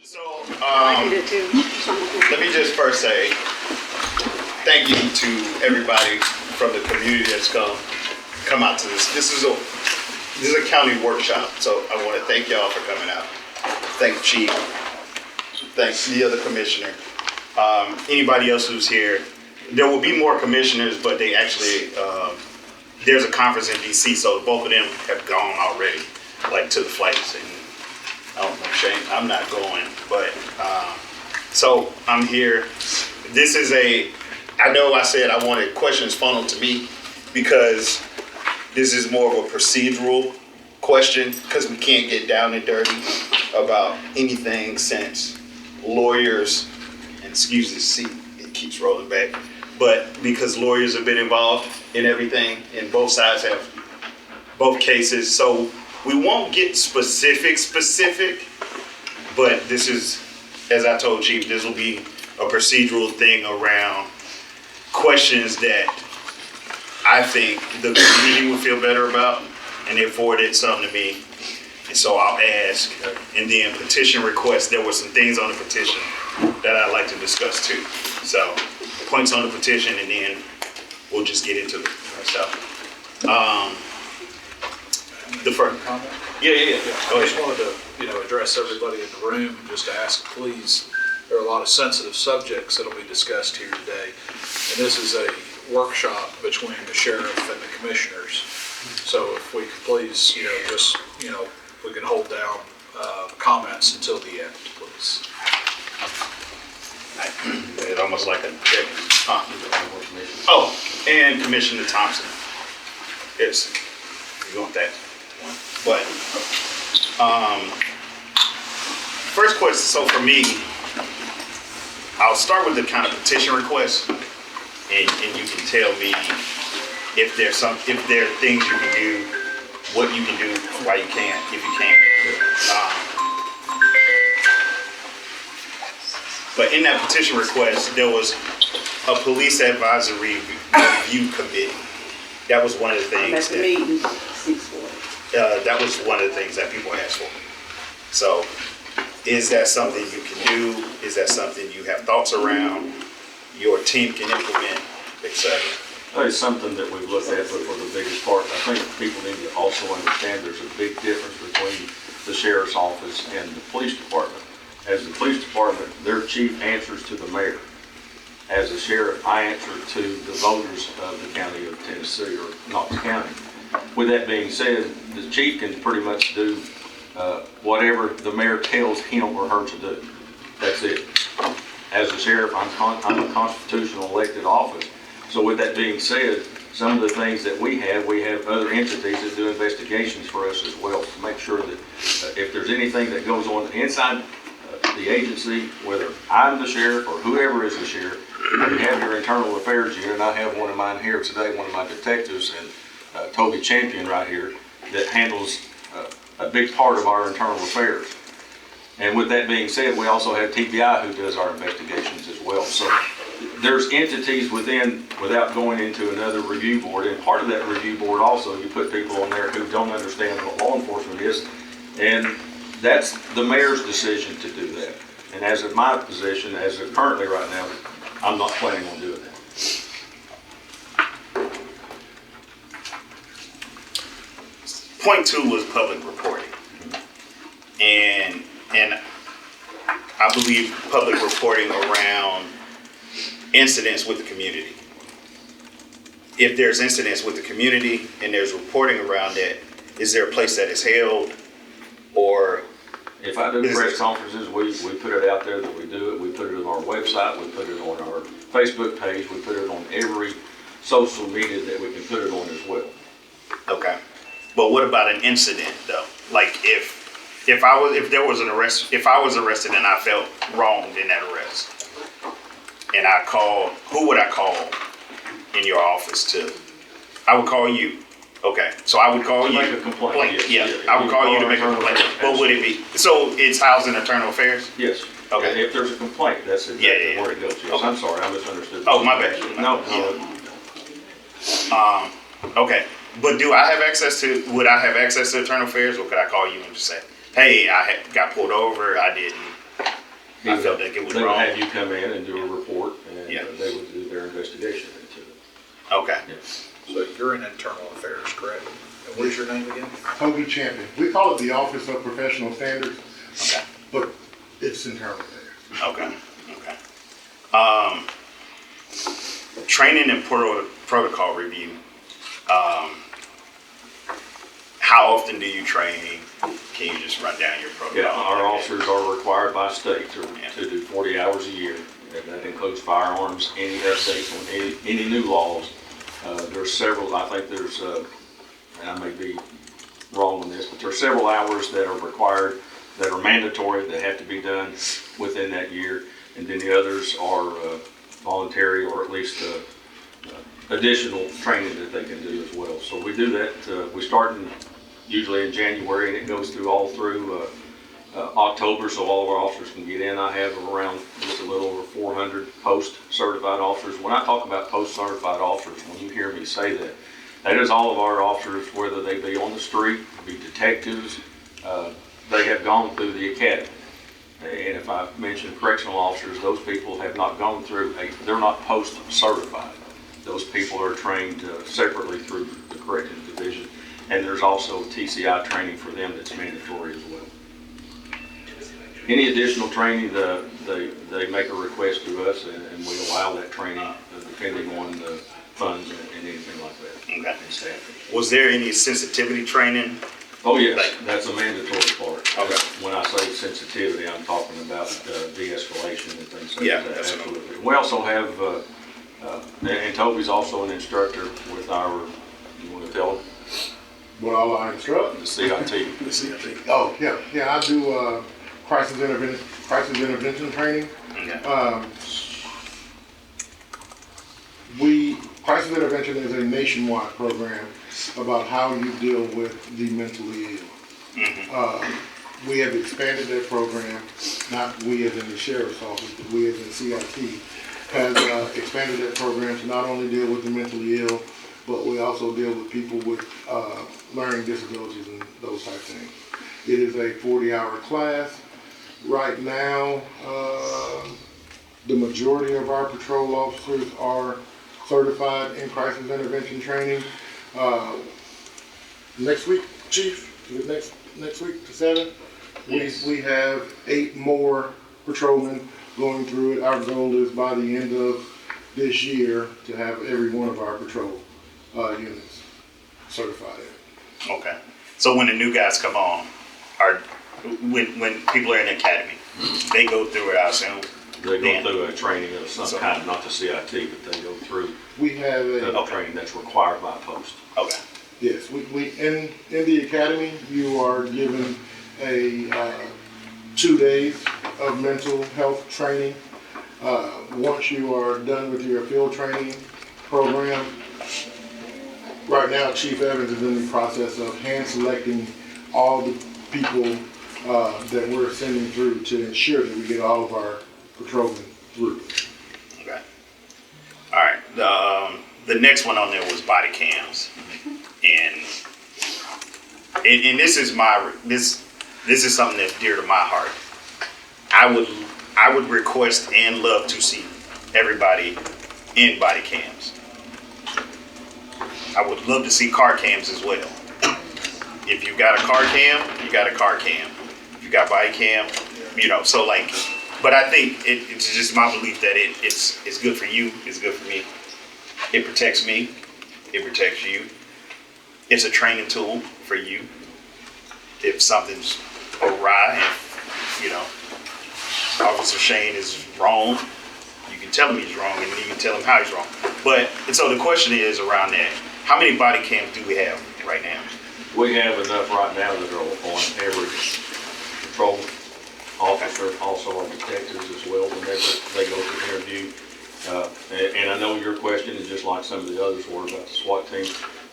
So, I did it too. let me just first say thank you to everybody from the community that's come out to this. This is a county workshop, so I want to thank y'all for coming out. Thank Chief. Thanks the other commissioner. Anybody else who's here. There will be more commissioners, but they actually there's a conference in DC, so both of them have gone already, like to the flights. And I don't know, Shane, I'm not going, but so I'm here. This is I know I said I wanted questions funneled to me because this is more of a procedural question because we can't get down and dirty about anything since lawyers, and excuse the seat, it keeps rolling back, but because lawyers have been involved in everything and both sides have both cases, so we won't get specific, but this is, as I told Chief, this will be a procedural thing around questions that I think the community would feel better about, and they forwarded something to me, and so I'll ask, and then petition requests. There were some things on the petition that I'd like to discuss too. So points on the petition, and then we'll just get into it. So, the first comment? Yeah. Go I just ahead. wanted to, address everybody in the room and just ask, please, there are a lot of sensitive subjects that'll be discussed here today. And this is a workshop between the sheriff and the commissioners. So if we could please, we can hold down comments until the end, please. It's almost like a oh, and Commissioner Thompson. Yes, you want that one. But first question. So for me, I'll start with the kind of petition request, and you can tell me if there are things you can do, what you can do, why you can't, if you can't. But in that petition request, there was a police advisory review committee. That was one of the things. I'm at the meeting, 6:40. That was one of the things that people asked for. So, is that something you can do? Is that something you have thoughts around? Your team can implement, etc. It's something that we've looked at, but for the biggest part, I think people need to also understand there's a big difference between the sheriff's office and the police department. As the police department, their chief answers to the mayor. As a sheriff, I answer to the voters of the county of Tennessee or Knox County. With that being said, the chief can pretty much do whatever the mayor tells him or her to do. That's it. As a sheriff, I'm a constitutional elected office. So with that being said, some of the things that we have other entities that do investigations for us as well to make sure that if there's anything that goes on inside the agency, whether I'm the sheriff or whoever is the sheriff, you have your internal affairs unit. I have one of mine here today, one of my detectives, and Toby Champion right here, that handles a big part of our internal affairs. And with that being said, we also have TBI who does our investigations as well. So there's entities without going into another review board, and part of that review board also, you put people on there who don't understand what law enforcement is, and that's the mayor's decision to do that. And as of my position, as of currently right now, I'm not planning on doing that. Point 2 was public reporting, and I believe public reporting around incidents with the community. If there's incidents with the community and there's reporting around that, is there a place that is held, or if I do press conferences, we put it out there that we do it. We put it on our website. We put it on our Facebook page. We put it on every social media that we can put it on as well. Okay, but what about an incident though? Like if there was an arrest, if I was arrested and I felt wronged in that arrest, and I called, who would I call in your office to? I would call you. Okay, so I would call you. Make a complaint. Yeah, I would call you to make a complaint. But would it be, so it's housed in internal affairs? Yes. Okay. If there's a complaint, that's exactly where it goes. Yes. Okay. I'm sorry, I misunderstood. Oh, my bad. No. Okay, but would I have access to internal affairs, or could I call you and just say, hey, got pulled over, I didn't I felt like it was They would wrong. have you come in and do a report, and Yeah. they would do their investigation into it. Okay. Yes. So you're in internal affairs, correct? And what is your name again? Toby Champion. We call it the Office of Professional Standards, Okay. but it's internal affairs. Okay. Okay. Training and protocol review. How often do you train? Can you just run down your protocol? Yeah, our officers are required by state to do 40 hours a year. And that includes firearms, any updates on any new laws. There's several, I think there's, and I may be wrong on this, but there's several hours that are required, that are mandatory, that have to be done within that year. And then the others are voluntary, or at least additional training that they can do as well. So we do that, we start usually in January, and it goes through all through October, so all of our officers can get in. I have around just a little over 400 post-certified officers. When I talk about post-certified officers, when you hear me say that, that is all of our officers, whether they be on the street, be detectives, they have gone through the academy. And if I mention correctional officers, those people have not gone through, they're not post-certified. Those people are trained separately through the corrections division. And there's also TCI training for them that's mandatory as well. Any additional training, they make a request to us, and we allow that training depending on the funds and anything like that. Okay. And staffing. Was there any sensitivity training? Oh yes, that's a mandatory part. Okay. When I say sensitivity, I'm talking about de-escalation and things like Yeah, that. that's Absolutely. We also have, and Toby's also an instructor with our, you want to tell them? What all I instruct? The CIT. Oh, yeah, I do crisis intervention training. Okay. Crisis intervention is a nationwide program about how you deal with the mentally ill. We have expanded that program, not we as in the sheriff's office, but we as in CIT, has expanded that program to not only deal with the mentally ill, but we also deal with people with learning disabilities and those type of things. It is a 40-hour class. Right now, the majority of our patrol officers are certified in crisis intervention training. Next week, Chief, is it next week, the 7th? Yes. We have 8 more patrolmen going through it. Our goal is by the end of this year to have every one of our patrol units certified. Okay. So when the new guys come on, when people are in the academy, they go through it, I assume? They go Then? through a training of some So- kind, not the CIT, but they go through We have a training that's required by post. Okay. Yes, we in the academy, you are given a 2 days of mental health training. Once you are done with your field training program, right now Chief Evans is in the process of hand selecting all the people that we're sending through to ensure that we get all of our patrolmen through. Okay. All right. The next one on there was body cams, and this is this is something that's dear to my heart. I would request and love to see everybody in body cams. I would love to see car cams as well. If you got a car cam, you got a car cam. If you got body cam, so like, but I think it's just my belief that it's good for you, it's good for me. It protects me, it protects you. It's a training tool for you. If something's awry, Officer Shane is wrong, you can tell him he's wrong, and you can tell him how he's wrong. But, and so the question is around that, how many body cams do we have right now? We have enough right now that are on every patrol officer, also our detectives as well, whenever they go to interview. And I know your question is just like some of the others were about the SWAT team.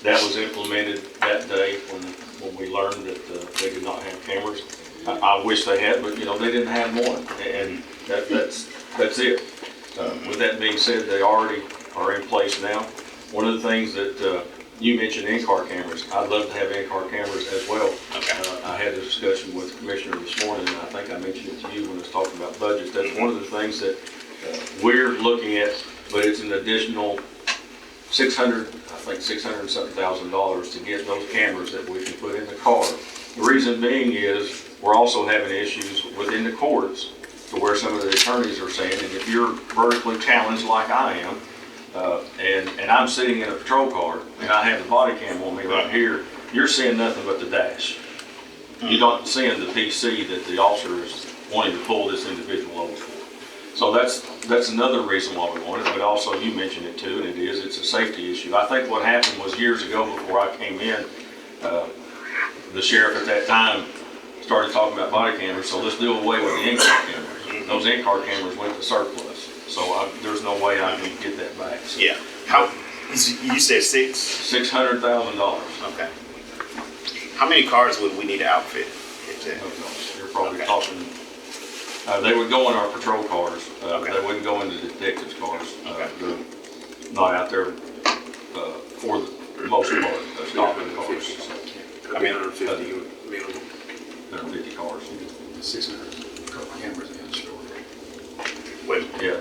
That was implemented that day when we learned that they did not have cameras. I wish they had, but they didn't have one, and that's it. With that being said, they already are in place now. One of the things that you mentioned in-car cameras, I'd love to have in-car cameras as well. Okay. I had had this discussion with the commissioner this morning, and I think I mentioned it to you when I was talking about budget. That's one of the things that we're looking at, but it's an additional $600 and something thousand to get those cameras that we can put in the car. The reason being is we're also having issues within the courts to where some of the attorneys are saying, and if you're vertically challenged like I am, and I'm sitting in a patrol car and I have the body cam on me right here, you're seeing nothing but the dash. You're not seeing the PC that the officer is wanting to pull this individual over for. So that's another reason why we want it, but also you mentioned it too, and it's a safety issue. I think what happened was years ago before I came in, the sheriff at that time started talking about body cameras, so let's do away with the in-car cameras. Those in-car cameras went to surplus, so there's no way I can get that back. So Yeah. How, you said six? $600,000. Okay. How many cars would we need to outfit? You're probably Okay. talking, they would go in our patrol cars. Okay. They wouldn't go into the detectives' cars. Okay. They're not out there for the most part, stopping cars. So, I mean, 150 minimum. 150 cars. 600 cameras and storage. wait, Yeah.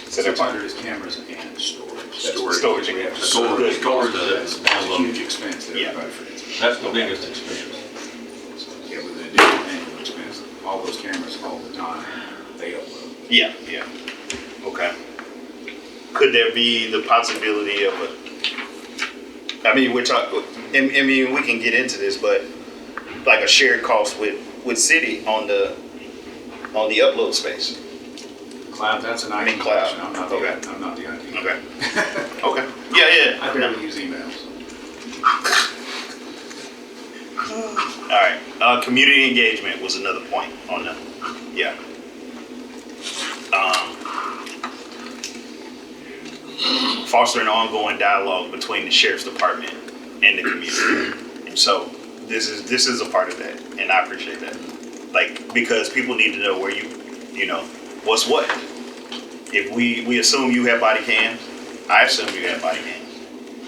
so that's 600 is cameras and storage. Storage. We have to Storage That's is a download. huge expense to Yeah. everybody for this. That's the biggest expense. Yeah, with the additional annual expense, all those cameras all the time, they upload. Yeah. Okay. Could there be the possibility of I mean, we're talking, I mean, we can get into this, but like a shared cost with city on the upload space. Cloud, that's an mean, IT cloud. question. I'm not Okay. the IT. Okay. Okay. Yeah. I barely use emails. All right. Community engagement was another point on the, yeah. Fostering ongoing dialogue between the sheriff's department and the community. And so this is a part of that, and I appreciate that. Like, because people need to know where you know, what's what. If we assume you have body cams, I assume you have body cams.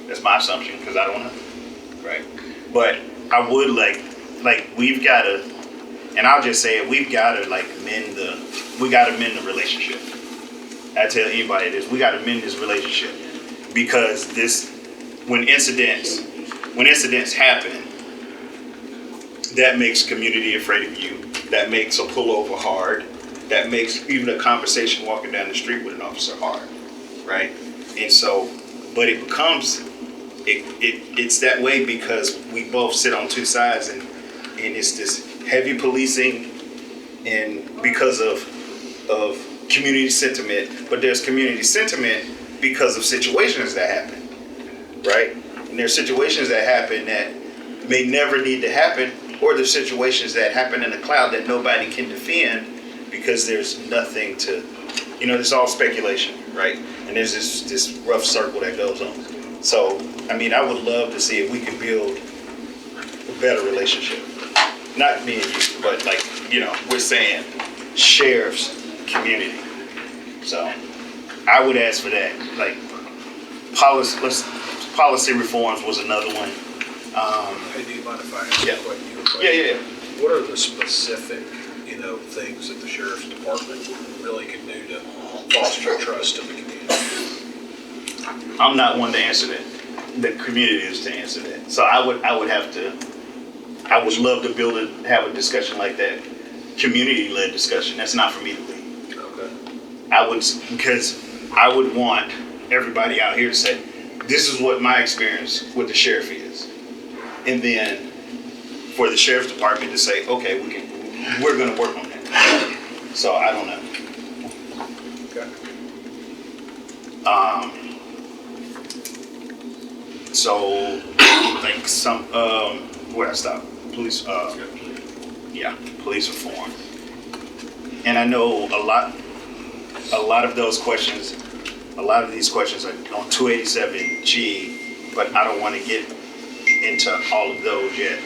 That's my assumption, because I don't know. Right. But I would like we've got to, and I'll just say it, we've got to mend the relationship. I tell anybody this, we got to mend this relationship, because when incidents happen, that makes community afraid of you. That makes a pullover hard. That makes even a conversation walking down the street with an officer hard, right? And so, but it becomes, it's that way because we both sit on two sides, and it's this heavy policing, and because of community sentiment, but there's community sentiment because of situations that happen, right? And there's situations that happen that may never need to happen, or there's situations that happen in the cloud that nobody can defend because there's nothing to, it's all speculation, right? And there's this rough circle that goes on. So, I mean, I would love to see if we could build a better relationship. Not me and you, but we're saying sheriff's community. So I would ask for that. Policy reforms was another one. Hey, do you mind if I ask Yeah. you a question? Yeah. What are the specific, things that the sheriff's department really can do to foster trust in the community? I'm not one to answer that. The community is to answer that. So I would love to have a discussion like that. Community-led discussion. That's not for me to lead. Okay. Because I would want everybody out here to say, this is what my experience with the sheriff is. And then for the sheriff's department to say, okay, we're going to work on that. So I don't know. Okay. So where I stop? Police, police reform. And I know a lot of these questions are on 287G, but I don't want to get into all of those yet,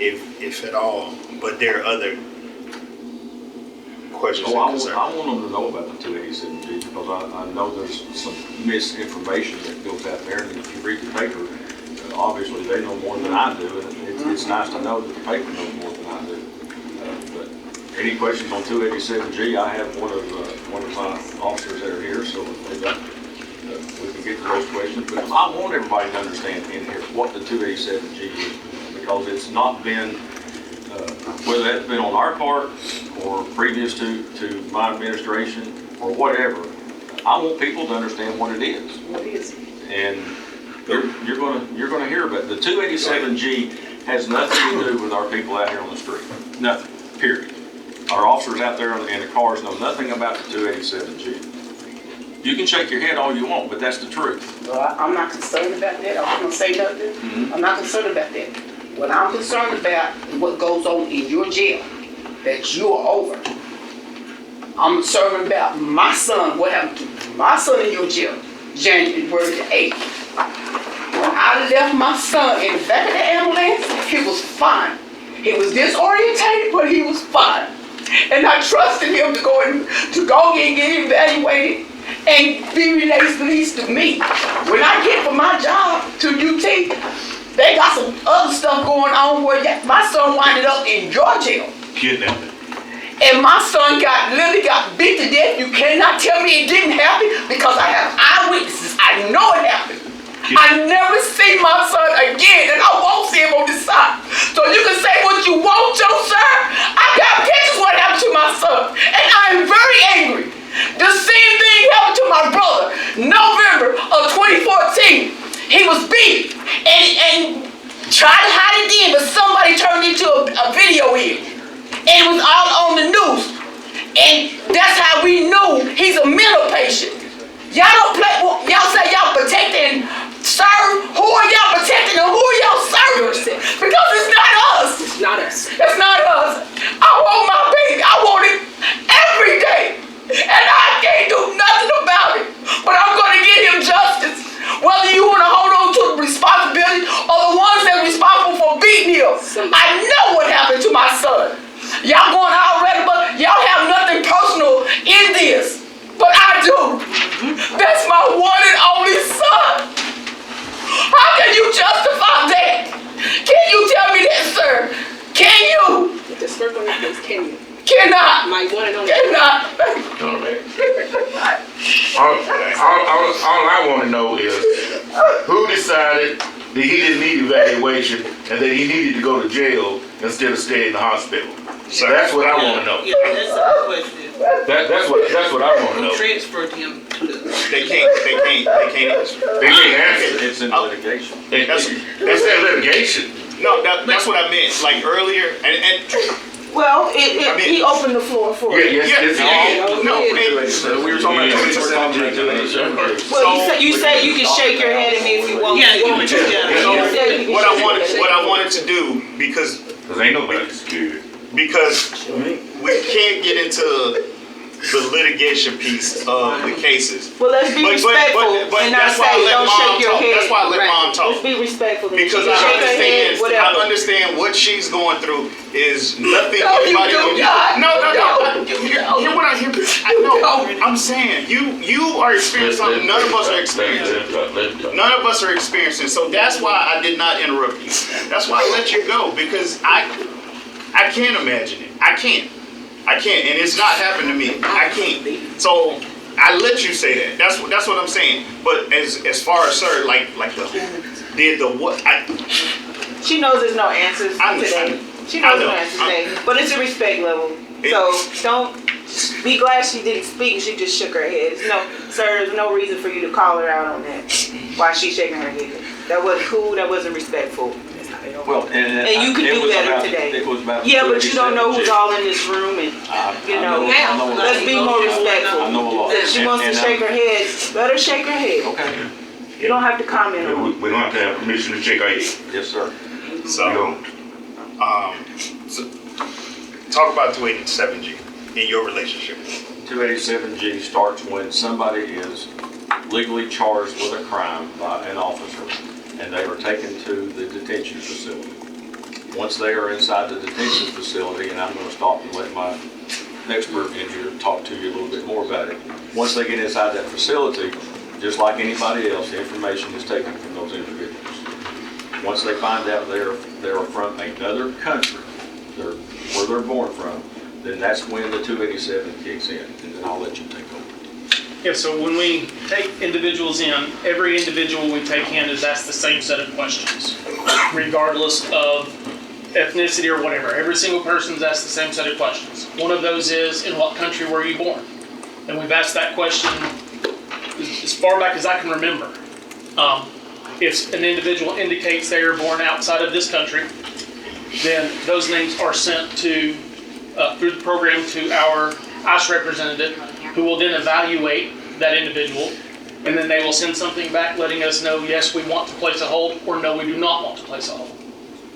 if at all. But there are other questions and concerns. I want them to know about the 287G because I know there's some misinformation that goes out there, and if you read the paper, obviously they know more than I do, and it's nice to know that the paper knows more than I do. But any questions on 287G? I have one of my officers that are here, so if they got, we can get to those questions. But I want everybody to understand in here what the 287G is, because it's not been, whether that's been on our part or previous to my administration or whatever. I want people to understand what it is. What is it? And you're gonna hear about it. The 287G has nothing to do with our people out here on the street. Nothing, period. Our officers out there in the cars know nothing about the 287G. You can shake your head all you want, but that's the truth. Well, I'm not concerned about that. I'm not gonna say nothing. I'm not concerned about that. What I'm concerned about is what goes on in your jail that you're over. I'm concerned about my son, what happened to my son in your jail, January the 8th. When I left my son in the back of the ambulance, he was fine. He was disorientated, but he was fine. And I trusted him to go and get evaluated and be released to me. When I get from my job to UT, they got some other stuff going on where my son winded up in your jail. Kidnapping. And my son literally got beat to death. You cannot tell me it didn't happen because I have eyewitnesses. I know it happened. I never see my son again, and I won't see him on this side. So you can say what you want to, sir. I got pictures of what happened to my son, and I am very angry. The same thing happened to my brother. November of 2014, he was beat and tried to hide it then, but somebody turned into a video in. And it was all on the news. And that's how we knew he's a mental patient. Y'all don't play, y'all say y'all protecting, serve. Who are y'all protecting and who are y'all serving? Because it's not us. It's not us. It's not us. I want my baby. I want it every day. And I can't do nothing about it. But I'm going to get him justice. Whether you want to hold on to the responsibility or the ones that are responsible for beating him. I know what happened to my son. Y'all going already, but y'all have nothing personal in this. But I do. That's my one and only son. How can you justify that? Can you tell me that, sir? Can you? With the smirk on your face, can you? Cannot. My one and only. Cannot. All I want to know is who decided that he didn't need evaluation and that he needed to go to jail instead of staying in the hospital. So that's what I want to know. Yeah, that's a good question. That's what I want to Who know. transferred him to the? They can't answer. They can't answer. It's in litigation. That's That litigation. no, that's what I meant. Like earlier, and Well, I mean- he opened the floor for it. Yes, no, We were talking about 287G. Well, you said you can shake your head at me if you want. Yeah, you want to, yeah. what I wanted to do because ain't nobody scared. we can't get into the litigation piece of the cases. Well, let's be respectful but and not that's why I say let don't Mom shake your talk. head. That's why I let Mom talk. Let's be respectful. Because She can shake her head, I whatever. understand what she's going through is nothing. No, you anybody do would- not. No. No. Hear what I hear. I'm saying you are experiencing something none of us are experiencing. None of us are experiencing. So that's why I did not interrupt you. That's why I let you go because I can't imagine it. I can't, and it's not happened to me. I can't. So I let you say that. That's what I'm saying. But as far as sir, like the who did the what? She knows there's no answers I know. today. She I knows know. no answers today. But it's a respect level. So don't be glad she didn't speak. She just shook her head. There's no reason for you to call her out on that. Why she's shaking her head. That wasn't cool. That wasn't respectful. Well, And you could it do was better about- today. It was about. Yeah, but you don't know who's 287G. all in this room, and you know. I know a lot. Let's be more respectful. I know a lot. If she wants to And shake her head, let her shake her head. Okay. You don't have to comment on it. We don't have to have permission to shake our head. Yes, sir. So, so talk about 287G in your relationship. 287G starts when somebody is legally charged with a crime by an officer and they are taken to the detention facility. Once they are inside the detention facility, and I'm going to stop and let my expert in here talk to you a little bit more about it. Once they get inside that facility, just like anybody else, the information is taken from those individuals. Once they find out they're from another country, where they're born from, then that's when the 287 kicks in, and then I'll let you take over. Yeah, so when we take individuals in, every individual we take in is asked the same set of questions, regardless of ethnicity or whatever. Every single person's asked the same set of questions. One of those is, in what country were you born? And we've asked that question as far back as I can remember. If an individual indicates they are born outside of this country, then those names are sent to through the program to our ICE representative, who will then evaluate that individual, and then they will send something back letting us know, yes, we want to place a hold, or no, we do not want to place a hold.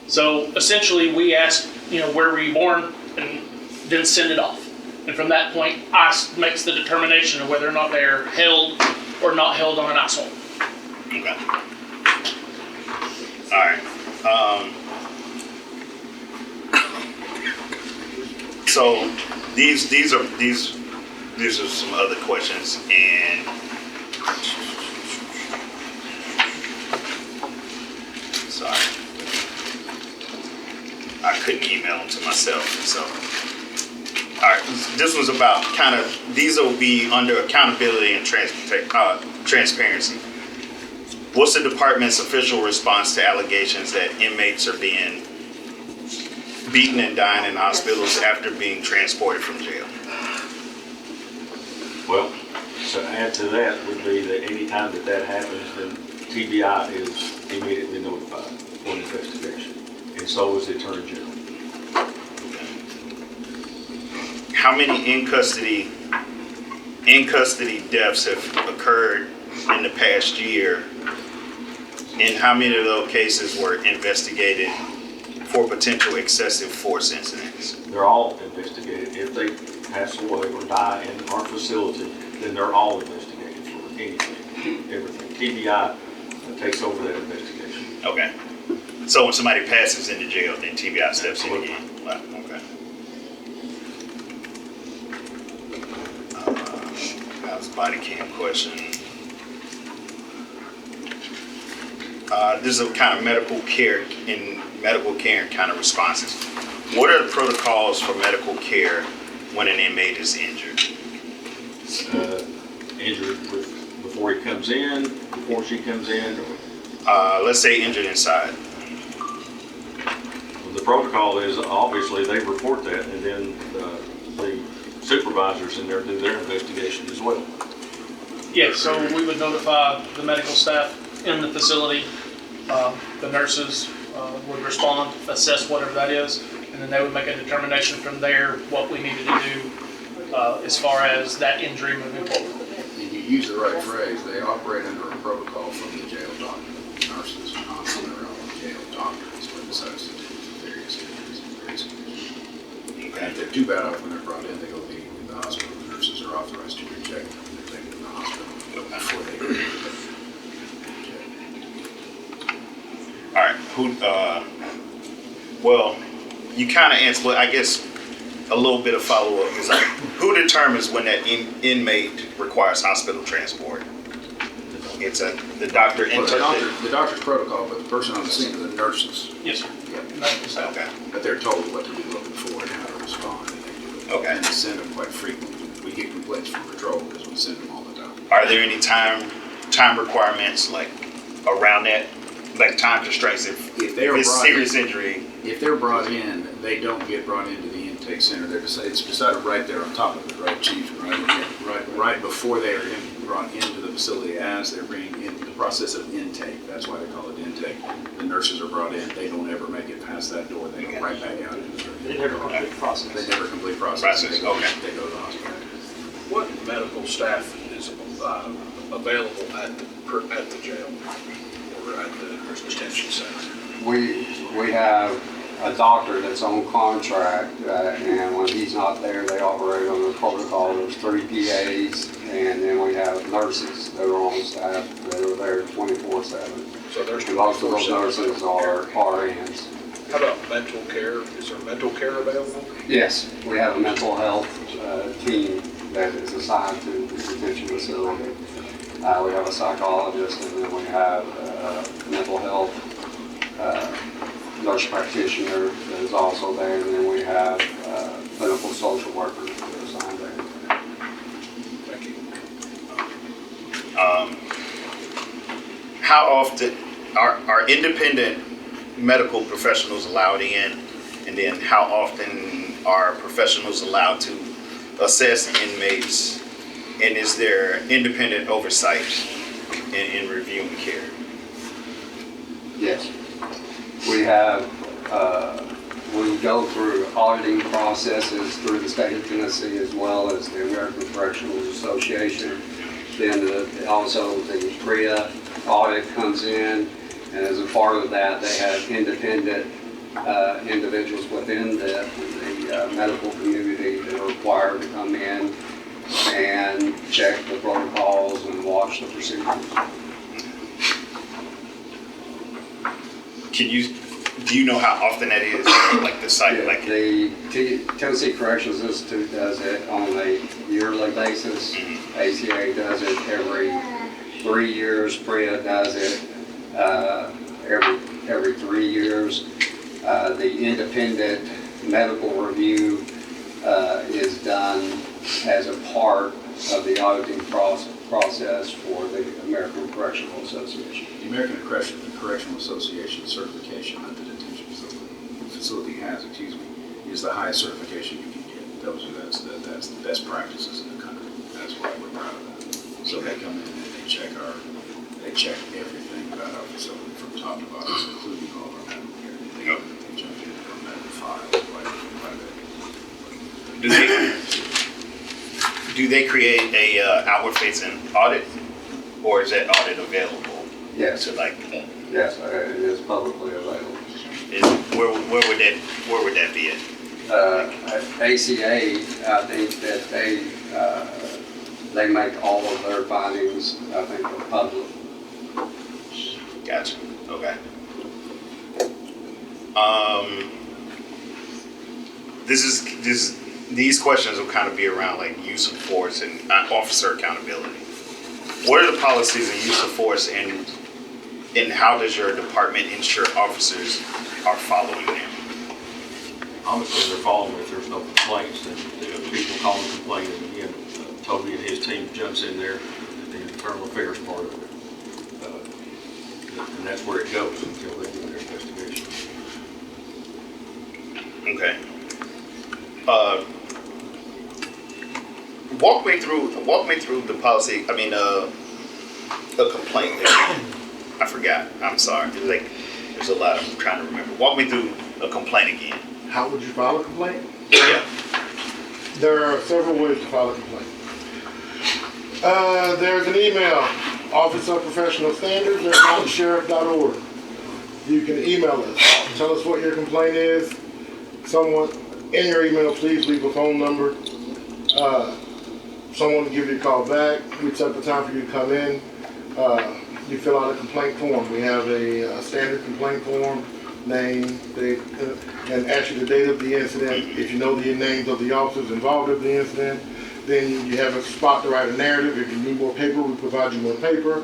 So essentially, we ask, where were you born, and then send it off. And from that point, ICE makes the determination of whether or not they're held or not held on an ICE hold. Okay. All right. So these are some other questions, and sorry, I couldn't email them to myself. So, all right, this was about these will be under accountability and transparency. What's the department's official response to allegations that inmates are being beaten and dying in hospitals after being transported from jail? Well, to add to that would be that any time that happens, then TBI is immediately notified for an investigation, and so is the Attorney General. How many in custody deaths have occurred in the past year, and how many of those cases were investigated for potential excessive force incidents? They're all investigated. If they pass away or die in our facility, then they're all investigated for anything, everything. TBI takes over that investigation. Okay. So when somebody passes into jail, then TBI steps in again? Wow, okay. That was a body cam question. This is a kind of medical care kind of responses. What are the protocols for medical care when an inmate is injured? Injured before he comes in, before she comes in? Let's say injured inside. The protocol is obviously they report that, and then the supervisors in there do their investigation as well. Yeah, so we would notify the medical staff in the facility. The nurses would respond, assess whatever that is, and then they would make a determination from there what we needed to do as far as that injury moving forward. And you use the right phrase, they operate under a protocol from the jail doctor. Nurses are not on their own, jail doctors for the substitutes of various injuries and various conditions. And if they're too bad off when they're brought in, they go meet with the hospital. The nurses are authorized to reject them if they're taken to the hospital before they go to the All right. Well, you kind of answered, but I guess a little bit of follow-up is like, who determines when that inmate requires hospital transport? It's the doctor. The doctor's protocol, but the person on the scene are the nurses. Yes, sir. Yeah. Okay. But they're told what to be looking for and how to respond, and they do it. Okay. And they send them quite frequently. We get complaints from patrol because we send them all the time. Are there any time requirements like around that, like time constraints if it's serious injury? If they're brought in, they don't get brought into the intake center. It's decided right there on top of it, right, Chief? Right before they are brought into the facility as they're being in the process of intake. That's why they call it intake. The nurses are brought in. They don't ever make it past that door. They go right back out into the room. They never complete the process. They never complete process. They go to the hospital. What medical staff is available at the jail or at the detention center? We have a doctor that's on contract, and when he's not there, they operate on the protocol. There's 3 PAs, and then we have nurses that are on staff that are there 24/7. So there's And most of those nurses are RNs. How about mental care? Is there mental care available? Yes, we have a mental health team that is assigned to the detention facility. We have a psychologist, and then we have a mental health nurse practitioner that is also there, and then we have clinical social workers that are assigned there. Thank you. How often are independent medical professionals allowed in? And then how often are professionals allowed to assess inmates? And is there independent oversight in reviewing care? Yes. We have, we go through auditing processes through the state of Tennessee as well as the American Correctional Association. Then also the PREA audit comes in, and as a part of that, they have independent individuals within the medical community that are required to come in and check the protocols and watch the procedures. Do you know how often that is? Like the site, like The Tennessee Corrections Institute does it on a yearly basis. ACA does it every 3 years. PREA does it every 3 years. The independent medical review is done as a part of the auditing process for the American Correctional Association. The American Correctional Association certification that the detention facility has, is the highest certification you can get. That's the best practices in the country. That's why we're proud of that. So they come in and they check everything about our facility from top to bottom, including all of our medical care. They jump into our medical files do they create a outward facing audit, or is that audit available? Yes. So like, Yes, it is publicly available. where would that be at? ACA, I think that they make all of their findings, I think, public. Gotcha. Okay. These questions will kind of be around like use of force and officer accountability. What are the policies of use of force, and how does your department ensure officers are following them? Honestly, they're following if there's no complaints, and people call and complain, and again, Toby and his team jumps in there, the internal affairs part of it. And that's where it goes until they do their investigation. Okay. Walk me through the policy. I mean, a complaint. I forgot. I'm sorry. There's a lot I'm trying to remember. Walk me through a complaint again. How would you file a complaint? Yeah. There are several ways to file a complaint. There's an email, Office of Professional Standards at mountainsheriff.org. You can email us. Tell us what your complaint is. Someone in your email, please leave a phone number. Someone will give you a call back. We set up a time for you to come in. You fill out a complaint form. We have a standard complaint form, name, date, and actually the date of the incident. If you know the names of the officers involved in the incident, then you have a spot to write a narrative. If you need more paper, we provide you more paper.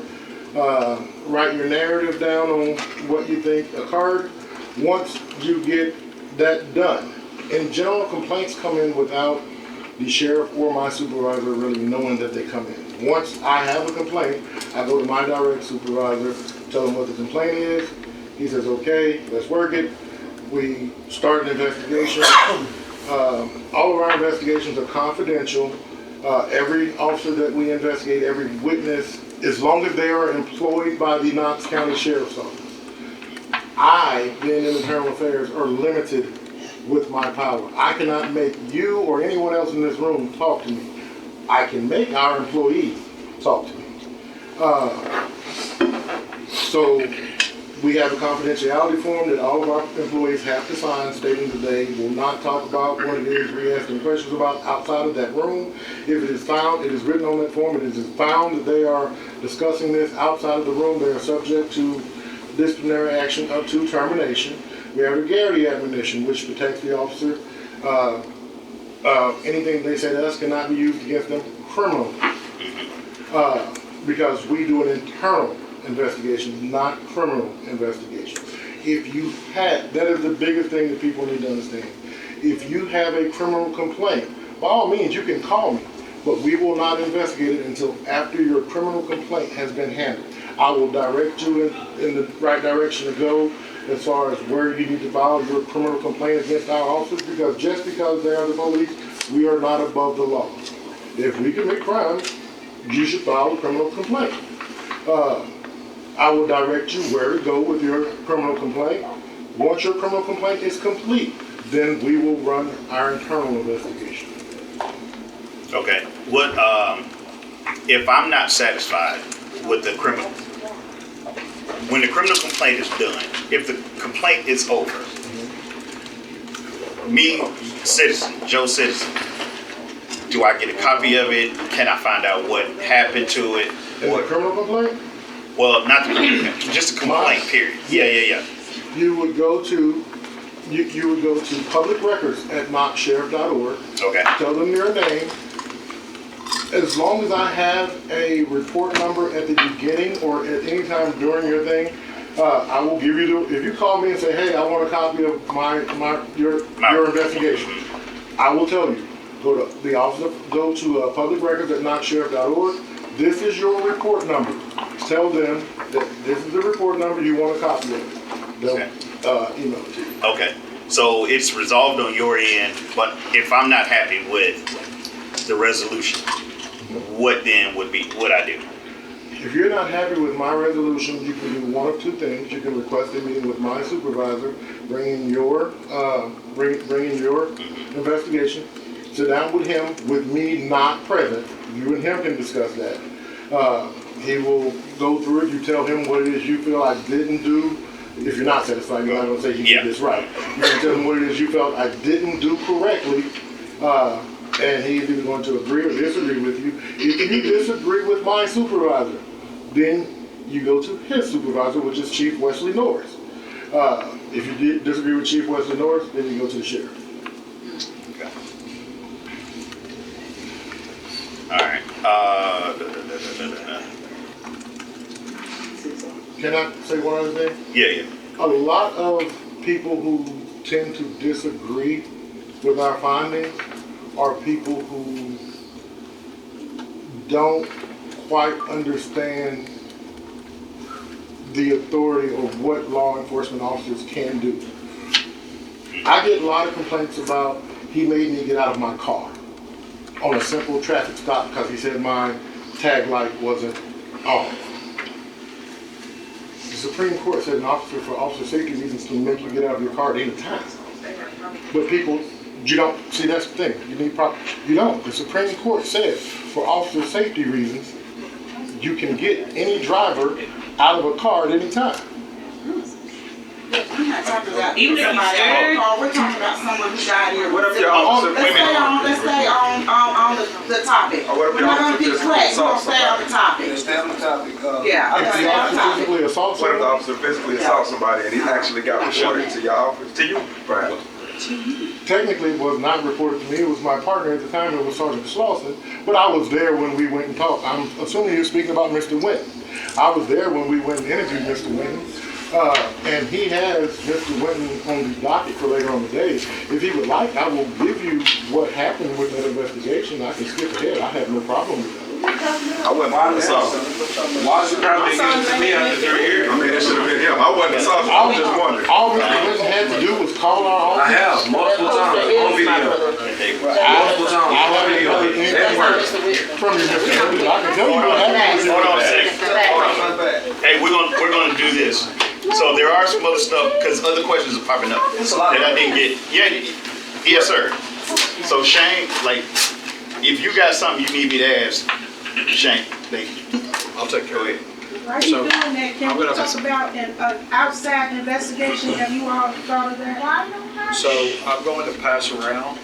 Write your narrative down on what you think occurred. Once you get that done, in general, complaints come in without the sheriff or my supervisor really knowing that they come in. Once I have a complaint, I go to my direct supervisor, tell him what the complaint is. He says, okay, let's work it. We start an investigation. All of our investigations are confidential. Every officer that we investigate, every witness, as long as they are employed by the Knox County Sheriff's Office, I, being in internal affairs, are limited with my power. I cannot make you or anyone else in this room talk to me. I can make our employees talk to me. So we have a confidentiality form that all of our employees have to sign stating that they will not talk about what it is we ask them questions about outside of that room. If it is found, it is written on that form, it is found that they are discussing this outside of the room, they are subject to disciplinary action up to termination. We have a Garrity admonition, which protects the officer. Anything they say to us cannot be used against them criminally. Because we do an internal investigation, not criminal investigation. that is the biggest thing that people need to understand. If you have a criminal complaint, by all means, you can call me, but we will not investigate it until after your criminal complaint has been handled. I will direct you in the right direction to go as far as where you need to file your criminal complaint against our officers, because just because they are the police, we are not above the law. If we commit crimes, you should file a criminal complaint. I will direct you where to go with your criminal complaint. Once your criminal complaint is complete, then we will run our internal investigation. Okay. What, if I'm not satisfied with the criminal, when the criminal complaint is done, if the complaint is over, me, citizen, Joe Citizen, do I get a copy of it? Can I find out what happened to it? And the criminal complaint? Well, not the criminal, just a complaint, period. Yeah. You would go to public records at knoxsheriff.org. Okay. Tell them your name. As long as I have a report number at the beginning or at any time during your thing, I will give you if you call me and say, hey, I want a copy of your investigation, I will tell you. Go to the office, go to public records at knoxsheriff.org. This is your report number. Tell them that this is the report number, you want a copy of it. They'll email it to you. Okay. So it's resolved on your end, but if I'm not happy with the resolution, what then would I do? If you're not happy with my resolution, you can do one of two things. You can request a meeting with my supervisor, bring in your investigation, sit down with him, with me not present. You and him can discuss that. He will go through it. You tell him what it is you feel I didn't do. If you're not satisfied, you're not going to say you did this right. You can tell him what it is you felt I didn't do correctly. And he's either going to agree or disagree with you. If you disagree with my supervisor, then you go to his supervisor, which is Chief Wesley Norris. If you disagree with Chief Wesley Norris, then you go to the sheriff. Okay. All right. Can I say one other thing? Yeah. A lot of people who tend to disagree with our findings are people who don't quite understand the authority of what law enforcement officers can do. I get a lot of complaints about he made me get out of my car on a simple traffic stop because he said my tag light wasn't on. The Supreme Court said an officer for officer safety reasons can make you get out of your car at any time. But people, you don't, see that's the thing, you don't. The Supreme Court said for officer safety reasons, you can get any driver out of a car at any time. We're not talking about even somebody out of a car, we're talking about someone who died here. What if your officer, Let's stay on the topic. Or what if We're your not gonna officer be physically flat, we're gonna assaults stay on the topic. Stay on the topic. Yeah, If okay, the stay on officer the topic. physically assaults What if the someone, officer physically assaults somebody and he actually got reported to your office? To you, perhaps? technically it was not reported to me, it was my partner at the time, it was Sergeant Slauson, but I was there when we went and talked. I'm assuming you're speaking about Mr. Winton. I was there when we went and interviewed Mr. Winton. And he has Mr. Winton on the docket for later on the day. If he would like, I will give you what happened with that investigation. I can skip ahead. I have no problem with that. I wasn't the assault. Why is it probably getting to me after 3 years? I mean, it should have been him. I wasn't the assault. I was just wondering. All Mr. Winton had to do was call our office. I have multiple times on video. Multiple times I on haven't video. heard anything from you, Mr. Winton. I can tell you what happened. Hold on a second. Hey, we're gonna do this. So there are some other stuff because other questions are popping up that I didn't get. Yeah, yes, sir. So Shane, like, if you got something you need me to ask, Shane, thank you. I'll take care of it. While you doing that, can we talk about an outside investigation? Have you all thought of that? So I'm going to pass around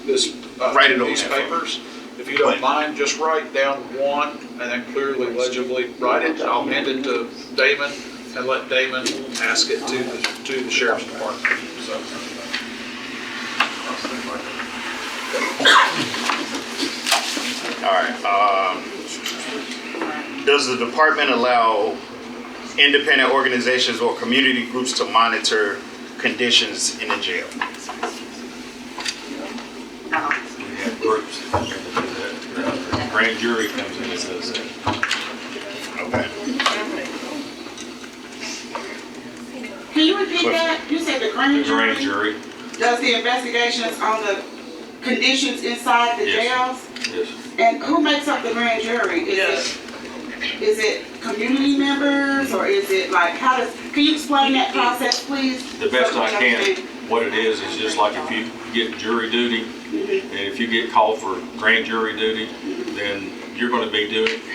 this, Write it on these there. papers. If you don't mind, just write down one and then clearly, legibly write it. I'll hand it to Damon and let Damon ask it to the sheriff's department. So. All right. Does the department allow independent organizations or community groups to monitor conditions in the jail. We have groups that do that. Grand jury comes in and does that. Okay. Can you repeat that? You said the The grand grand jury jury, does the investigations on the conditions inside the Yes. jails? yes. And who makes up the grand jury? Is it community members or is it like, can you explain that process, please? The best So we I can, understand. what it is just like if you get jury duty, and if you get called for grand jury duty, then you're gonna be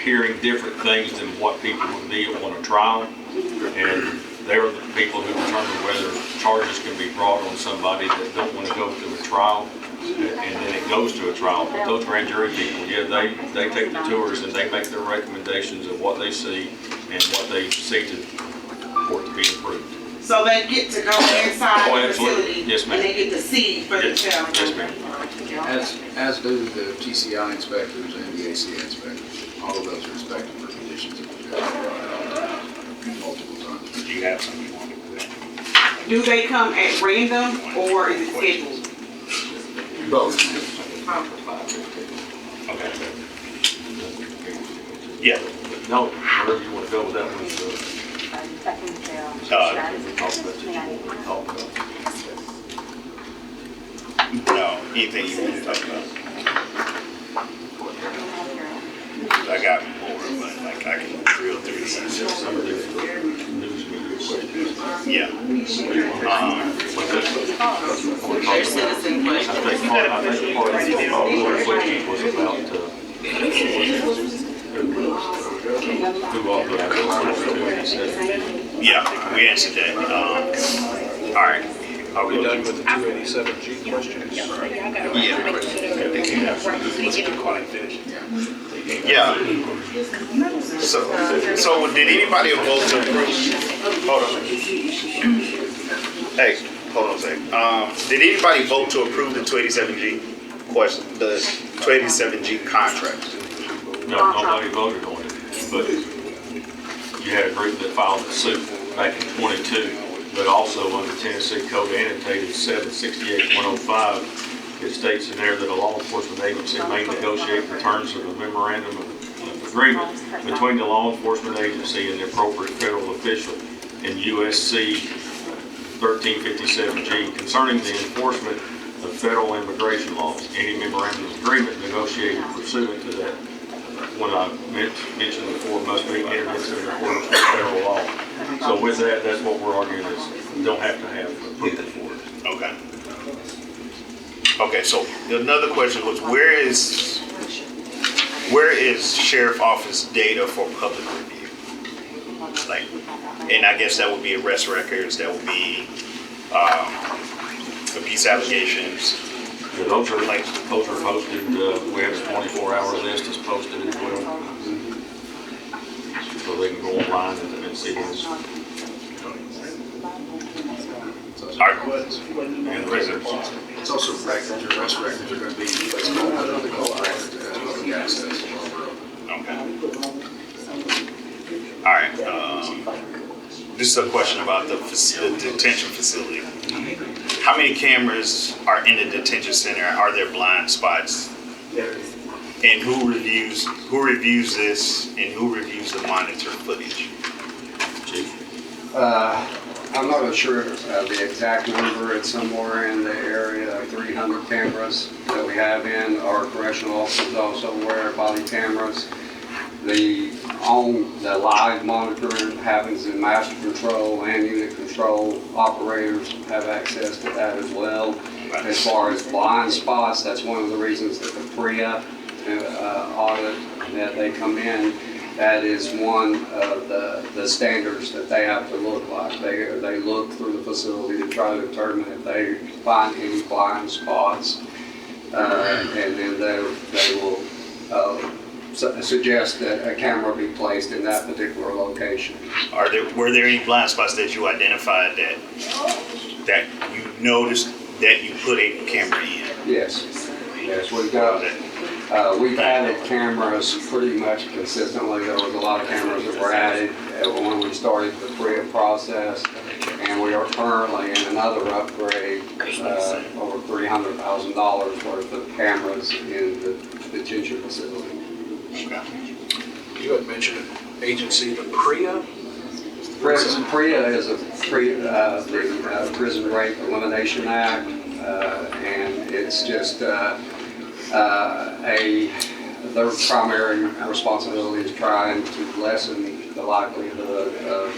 hearing different things than what people would be on a trial. And they're the people who determine whether charges can be brought on somebody that don't wanna go through a trial. And then it goes to a trial. But those grand jury people, yeah, they take the tours and they make their recommendations of what they see and what they see for it to be improved. So they get to go inside Oh, the absolutely. facility? Yes, ma'am. And they get to see for Yes, themselves? yes, ma'am. As do the TCI inspectors and the ACA inspectors. All of those are inspected for conditions in the jail. Multiple times. Do you have something you want to do? Do they come at random or is it scheduled? Both. Okay. Yeah. No, wherever you want to go with that one, No, anything you want to talk about? I got more, but like I can drill through these. some of these news media questions. Yeah. Their citizen I question. think part of the question was about who all the Yeah, we answered that. All right. Are we done with the 287G questions? Yeah. So did anybody vote to approve? Hold on. Hey, hold on a second. Did anybody vote to approve the 287G question, the 287G contract? No, nobody voted on it, but you had a group that filed a suit back in '22, but also under Tennessee Code annotated 768-105, it states in there that a law enforcement agency may negotiate the terms of a memorandum of agreement between the law enforcement agency and the appropriate federal official in USC 1357G concerning the enforcement of federal immigration laws. Any memorandum of agreement negotiated pursuant to that, what I mentioned before, must be entered into in accordance with federal law. So with that, that's what we're arguing is you don't have to have approval for it. Okay. Okay, so another question was, where is sheriff office data for public review? Like, and I guess that would be arrest records, that would be abuse allegations. Yeah, those are posted, we have a 24-hour list that's posted as well. So they can go online and see those. And records. It's also records, your arrest records are going to be what's called public access. Okay. All right. This is a question about the detention facility. How many cameras are in the detention center? Are there blind spots? And who reviews this? And who reviews the monitor footage? I'm not sure of the exact number. It's somewhere in the area of 300 cameras that we have in. Our correctional officers also wear body cameras. The live monitoring happens in master control and unit control. Operators have access to that as well. As far as blind spots, that's one of the reasons that the PREA audit that they come in, that is one of the standards that they have to look like. They look through the facility to try to determine if they find any blind spots, and then they will suggest that a camera be placed in that particular location. Were there any blind spots that you identified that you noticed that you put a camera in? Yes. Yes, we've added cameras pretty much consistently. There was a lot of cameras that were added when we started the PREA process, and we are currently in another upgrade, over $300,000 worth of cameras in the detention facility. You had mentioned an agency, the PREA? PREA is the Prison Rape Elimination Act, and it's just their primary responsibility is trying to lessen the likelihood of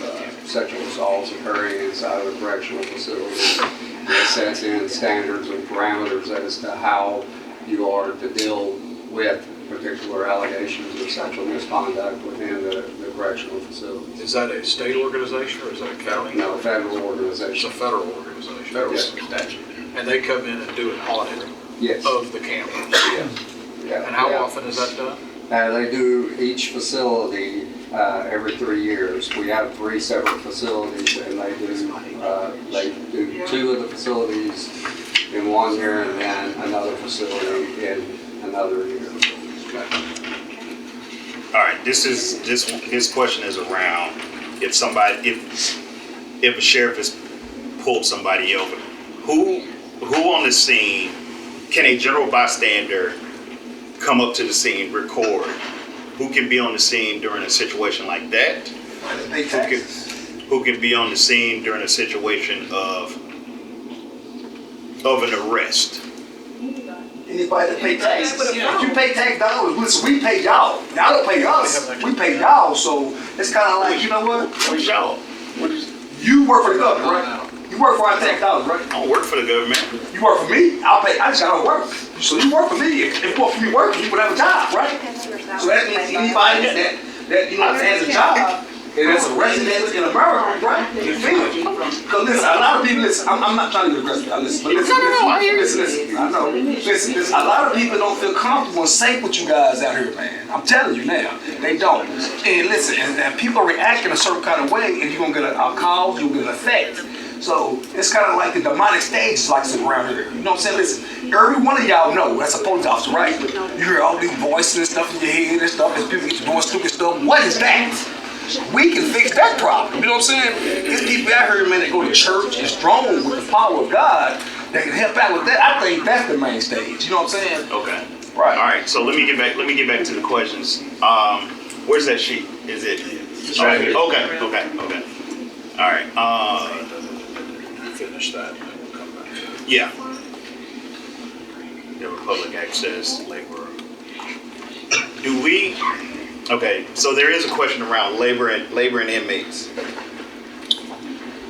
sexual assaults occurring inside of a correctional facility. It sets in standards and parameters as to how you are to deal with particular allegations of sexual misconduct within the correctional facility. Is that a state organization or is that a county? No, federal organization. It's a federal organization. Federal statute. And they come in and do an audit Yes. of the cameras? Yeah. And how often is that done? They do each facility every 3 years. We have 3 separate facilities, and they do 2 of the facilities in 1 year, and then another facility in another year. All right, this question is around if a sheriff has pulled somebody over, who on the scene, can a general bystander come up to the scene, record? Who can be on the scene during a situation like that? Who can be on the scene during a situation of an arrest? Anybody that pay taxes. If you pay tax dollars, listen, we pay y'all. Y'all don't pay us. We pay y'all. So it's kind of like, you know what? Who's y'all? You work for the government, right? You work for our tax dollars, right? I don't work for the government. You work for me. I'll pay. I just gotta work. So you work for me. If you work for me working, you would have a job, right? So that means anybody that you know has a job and is a resident in America, right? You feel it? Because listen, a lot of people. Listen, I'm not trying to be aggressive. Listen, but listen. Listen. I know. Listen. A lot of people don't feel comfortable and safe with you guys out here, man. I'm telling you now, they don't. And listen, and people react in a certain kind of way, and you're gonna get a call, you'll get an effect. So it's kind of like the demonic stages like this around here. You know what I'm saying? Listen, every one of y'all know that's a police officer, right? You hear all these voices and stuff in your head and stuff, and people get you doing stupid stuff. What is that? We can fix that problem. You know what I'm saying? There's people out here, man, that go to church and strong with the power of God that can help out with that. I think that's the main stage. You know what I'm saying? Okay. Right. All right. So let me get back to the questions. Where's that sheet? Is it? Okay. Okay. All right. Finish that and then we'll come back to it. Yeah. There were public access, labor. Okay, so there is a question around labor and inmates.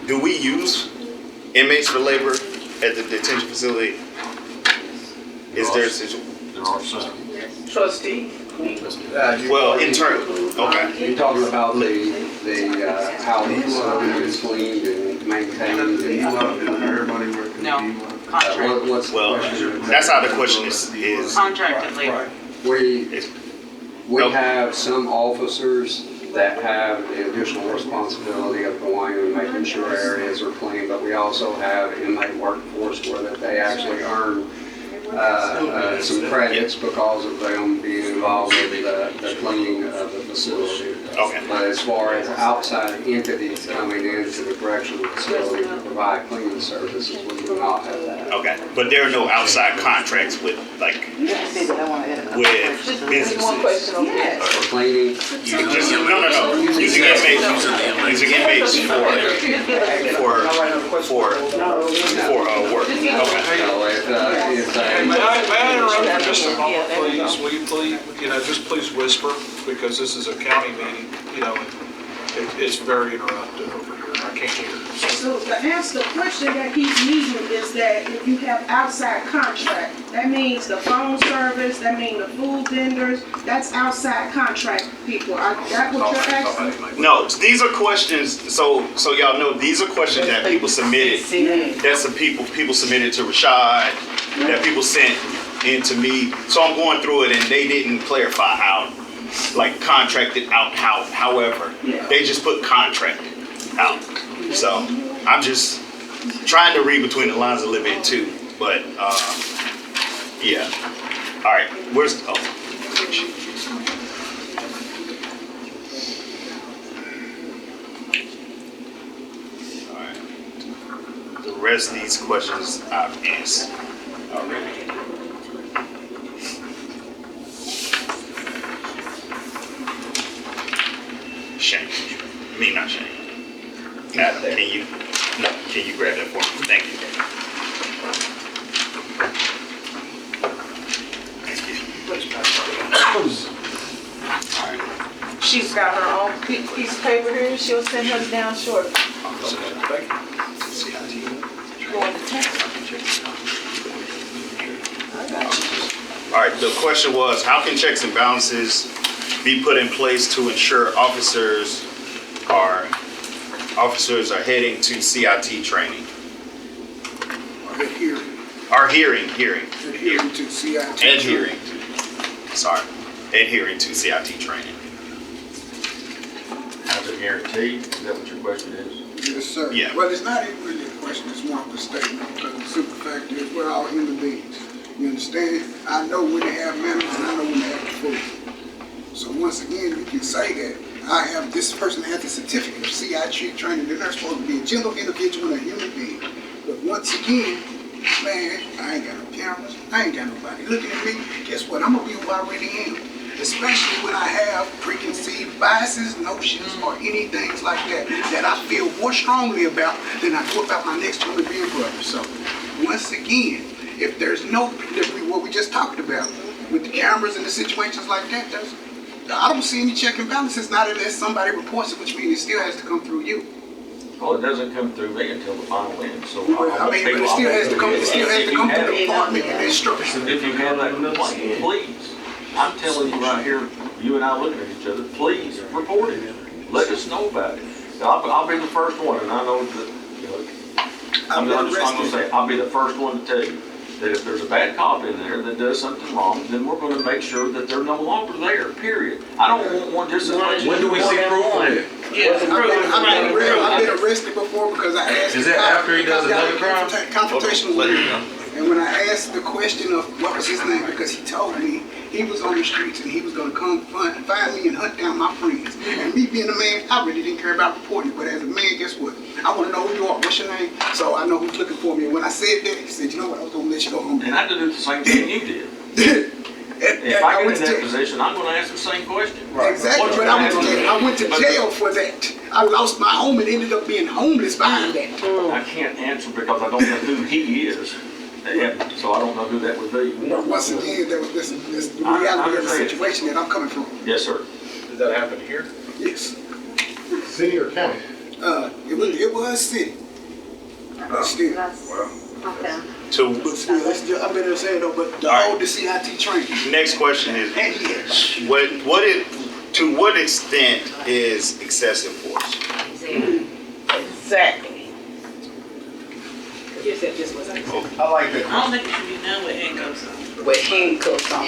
Do we use inmates for labor at the detention facility? There are some. Trustee? Well, internal. Okay. You're talking about the how the facility is cleaned and maintained. No, contract. What's the Well, question? that's how the question is. Contracted labor. We have some officers that have the additional responsibility of going and making sure areas are clean, but we also have inmate workforce where that they actually earn some credits because of them being involved with the cleaning of the facility. Okay. But as far as outside entities coming into the correctional facility to provide cleaning services, we do not have that. Okay, but there are no outside contracts with businesses. One question on that. For cleaning, No. Using inmates for work. Okay. May I interrupt for just a moment, please? Will you please, just please whisper, because this is a county meeting, and it's very interrupted over here. I can't hear. So the answer, the question that he's needing is that if you have outside contract, that means the phone service, that means the food vendors, that's outside contract people. That what you're asking? No, these are questions. So y'all know these are questions that people submitted. That's some people submitted to Rashad. That people sent in to me. So I'm going through it, and they didn't clarify how, contracted out. However, they just put contracted out. So I'm just trying to read between the lines a little bit too. But yeah. All right, where's, oh. All right. The rest of these questions I've answered already. Shane, not Shane. Can you grab that for me? Thank you. She's got her own piece of paper here. She'll send hers down shortly. Going to text. All right, the question was, how can checks and balances be put in place to ensure officers are heading to CIT training? Adhering to CIT. Adhering to CIT training. How's it guaranteed? Is that what your question is? Yes, sir. Yeah. Well, it's not even really a question, it's more of a statement, because the simple fact is, we're all human beings. You understand? I know when to have manners and I know when to have the food. So once again, you can say that this person has a certificate of CIT training. They're not supposed to be a gentle individual and a human being. But once again, man, I ain't got no cameras. I ain't got nobody looking at me. Guess what? I'm gonna be who I really am. Especially when I have preconceived biases, notions, or anything like that I feel more strongly about than I do about my next human being brother. So once again, if there's what we just talked about with the cameras and the situations like that, I don't see any check and balances, not unless somebody reports it, which means it still has to come through you. Well, it doesn't come through me until the final end, so. But it still has to come through the department and the instruction. If you have that complaint, please, I'm telling you right here, you and I looking at each other, please report it. Let us know about it. I'll be the first one, and I know that, I'm gonna say, I'll be the first one to tell you that if there's a bad cop in there that does something wrong, then we're gonna make sure that they're no longer there, period. I don't want one just as much. When do we see proof of it? I've been arrested before because I asked. Is that after he does another crime? Confrontation with him. And when I asked the question of what was his name, because he told me he was on the streets and he was going to come find me and hunt down my friends. And me being a man, I really didn't care about reporting. But as a man, guess what? I want to know who you are. What's your name? So I know who's looking for me. And when I said that, he said, you know what? I was going to let you go home. And I did the same thing you did. If I get in that position, I'm going to ask the same question. Exactly, but I went to jail for that. I lost my home and ended up being homeless behind that. I can't answer because I don't know who he is. And so I don't know who that would be. Once again, this the reality of the situation that I'm coming from. Yes, sir. Did that happen here? Yes. City or county? It was city. But still. Okay. But still, I've been saying though, but the whole CIT training. Next question is, to what extent is excessive force? Exactly. I like that. I don't think it should be done with handcuffs on. With handcuffs on.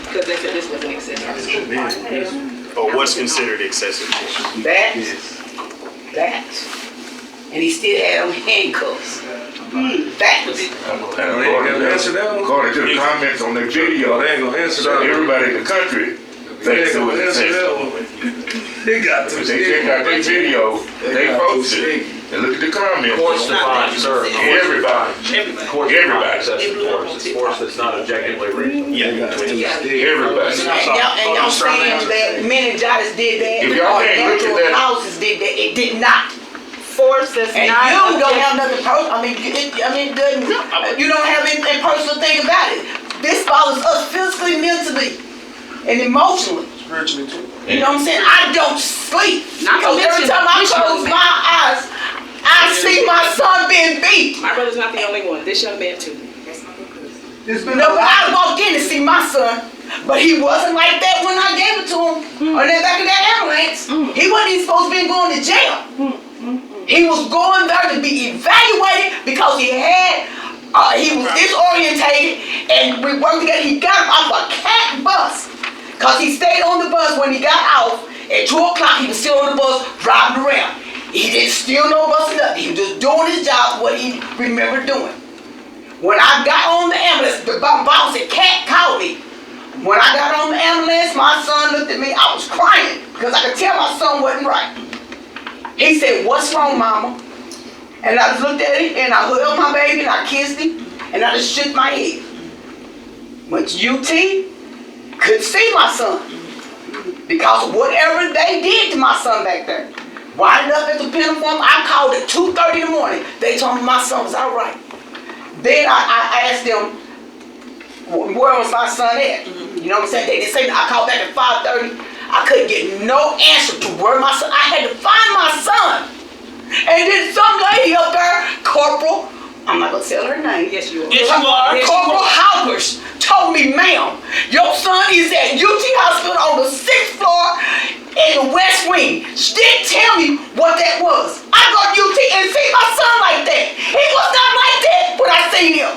Because they said this was an excessive. Or what's considered excessive force? That. And he still had on handcuffs. That was it. According to the comments on the video, They ain't gonna answer that. everybody in the country thinks it was excessive. They got to. If they check out this video, they post it, and look at the comments. Courts define, sir. Everybody. Everybody. It's force that's not objectively reasonable. Everybody. And y'all saying that meningitis did that, If y'all or can't look at natural that- causes did that, it did not. Force that's And not. you don't have nothing personal, you don't have anything personal thing about it. This bothers us physically, mentally, and emotionally. Spiritually too. You know what I'm saying? I don't sleep. Not Because to every mention time I this close young my eyes, I see my son being beat. My brother's not the only one. This young man too. No, but I walked in to see my son, but he wasn't like that when I gave it to him. On that back of that ambulance, he wasn't even supposed to be going to jail. He was going there to be evaluated because he was disorientated, and we worked together. He got off a cat bus because he stayed on the bus when he got off. At 2 o'clock, he was still on the bus driving around. He didn't steal no bus or nothing. He was just doing his job, what he remembered doing. When I got on the ambulance, the boss said, Cat called me. When I got on the ambulance, my son looked at me, I was crying because I could tell my son wasn't right. He said, what's wrong, mama? And I just looked at him and I held my baby and I kissed him and I just shook my head. Went to UT, couldn't see my son because of whatever they did to my son back there. Winding up at the penitentiary, I called at 2:30 in the morning. They told me my son was all right. Then I asked them, where was my son at? You know what I'm saying? They didn't say that. I called back at 5:30. I couldn't get no answer to where my son. I had to find my son. And then some lady up there, Corporal, I'm not gonna tell her name. Yes, you are. Yes, you are. Corporal Halpers told me, ma'am, your son is at UT Hospital on the 6th floor in the West Wing. She didn't tell me what that was. I go to UT and see my son like that. He was not like that when I seen him.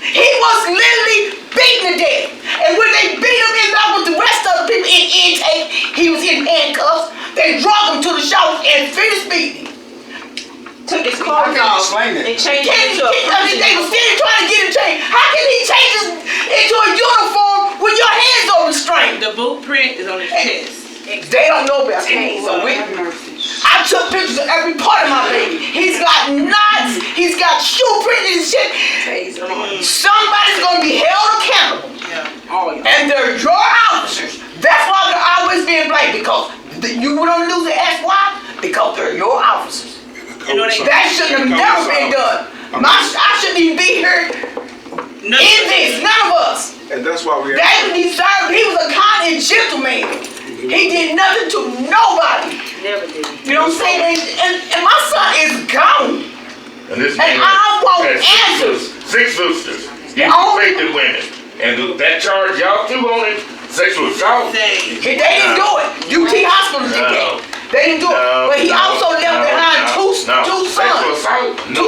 He was literally beaten to death. And when they beat him in love with the rest of the people in intake, he was in handcuffs. They drug him to the shower and finished beating him. Took his clothes off and changed it into a person. They were still trying to get him changed. How can he change it into a uniform with your hands on restraint? The boot print is on his chest. They don't know about hands. So I took pictures of every part of my baby. He's got knots. He's got shoe prints and shit. Somebody's gonna be held accountable. And they're your officers. That's why they're always being blamed, because you don't lose the ask why? Because they're your officers. That shouldn't have never been done. I shouldn't even be here in this. None of us. And that's why we David deserved. He was a kind and gentleman. He did nothing to nobody. Never did. You know what I'm saying? And my son is gone. And this And I want answers. 6 sisters. He affected women. And that charge y'all two on it, sexual assault. They didn't do it. UT Hospital did that. They didn't do it. But he also left behind two sons. Two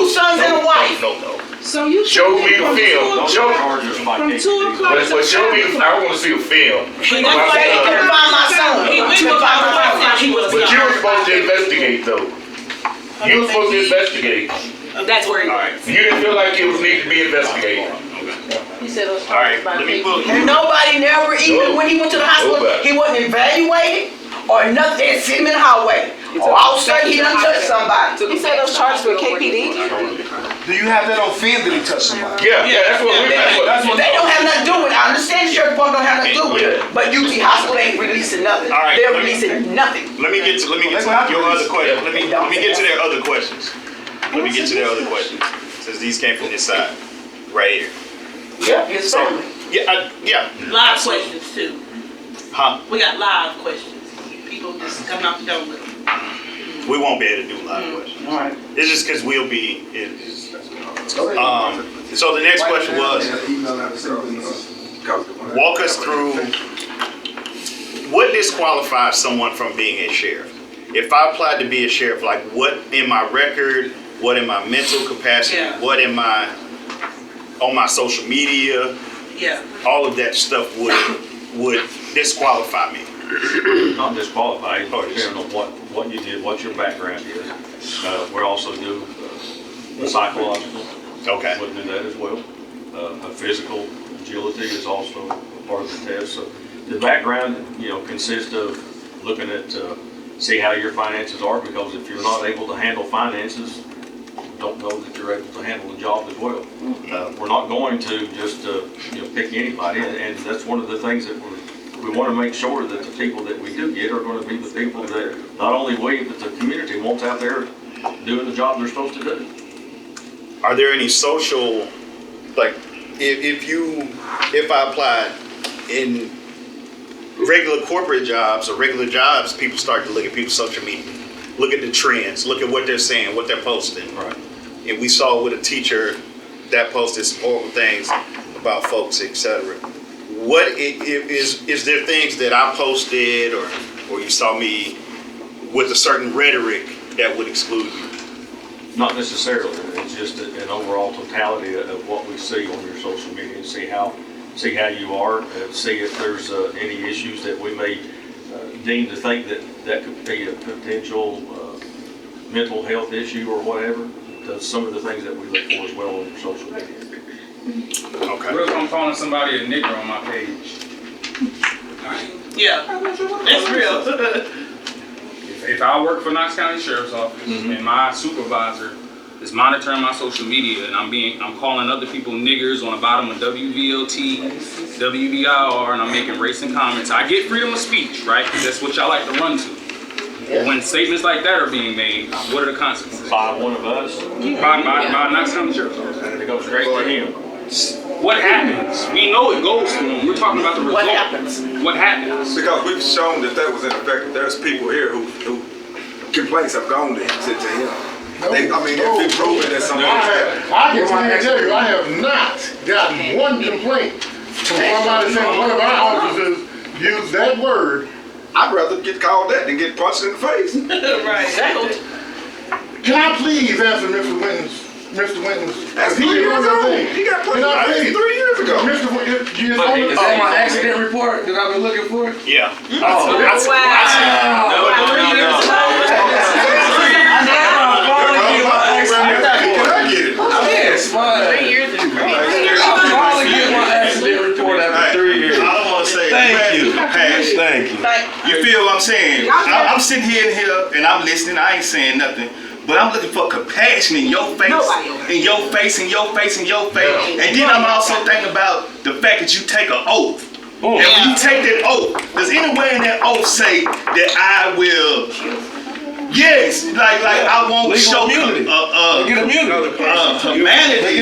sons and a wife. No. So you Show me the film. Show from 2 o'clock to show me. I want to see a film. He couldn't find my son. But you were supposed to investigate, though. You were supposed to investigate. That's where he was. You didn't feel like it was needed to be investigated. He said it was And nobody never, even when he went to the hospital, he wasn't evaluated or nothing. They sent him in the hallway. Or all of a sudden he done touched somebody. He said those charges with KPD. Do you have that on film that he touched somebody? Yeah, that's what we. They don't have nothing to do with it. I understand the sheriff department don't have nothing to do with it. But UT Hospital ain't releasing nothing. All right, They're releasing nothing. Let me get to your other question. Let me get to their other questions. Since these came from this side, right here. Yeah, it's family. Yeah. Live questions too. Huh? We got live questions. People just coming off the dome with them. We won't be able to do live questions. All right. It's just because we'll be. So the next question was, walk us through what disqualifies someone from being a sheriff. If I applied to be a sheriff, like what in my record, what in my mental capacity, what in my on my social media, all of that stuff would disqualify me. Not disqualified, depending on what you did, what your background is. We also do the psychological. Okay. We'll do that as well. A physical agility is also a part of the test. So the background, consists of looking at see how your finances are, because if you're not able to handle finances, don't know that you're able to handle the job as well. We're not going to just pick anybody, and that's one of the things that we want to make sure that the people that we do get are going to be the people that not only we, but the community wants out there doing the job they're supposed to do. Are there any social, like, if I applied in regular corporate jobs or regular jobs, people start to look at people's social media, look at the trends, look at what they're saying, what they're posting. Right. And we saw with a teacher that posted some horrible things about folks, etc. What is there things that I posted or you saw me with a certain rhetoric that would exclude you? Not necessarily. It's just an overall totality of what we see on your social media, and see how you are, see if there's any issues that we may deem to think that could be a potential mental health issue or whatever. That's some of the things that we look for as well on your social media. Okay. What if I'm calling somebody a nigger on my page? Yeah, that's real. If I work for Knox County Sheriff's Office and my supervisor is monitoring my social media and I'm calling other people niggers on the bottom of WVLT, WBIR, and I'm making racist comments, I get freedom of speech, right? That's what y'all like to run to. But when statements like that are being made, what are the consequences? By one of us, By Knox County Sheriff's Office. and it goes straight to him. What happens? We know it goes to him. We're talking about the result. What happens? What happens? Because we've shown that was in effect. There's people here who complaints have gone to him. If it's proven that somebody I can tell you, I have not gotten one complaint from somebody saying one of our officers used that word. I'd rather get called that than get punched in the face. Right. Can I please answer Mr. Winton's? That's 3 years ago. He got punched in the face 3 years ago. Mr. Winton, Is that my accident report that I've been looking for? Yeah. Oh, that's Can I get it? Yes, fine. 3 years ago. I'll probably get my accident report after 3 years. All I want to say Thank you. Hash, Thank you. you feel what I'm saying? I'm sitting here and I'm listening. I ain't saying nothing. But I'm looking for compassion in your face, in your face, in your face, in your face. And then I'm also thinking about the fact that you take an oath. And when you take that oath, does anywhere in that oath say that I will? Yes, like I won't show humanity.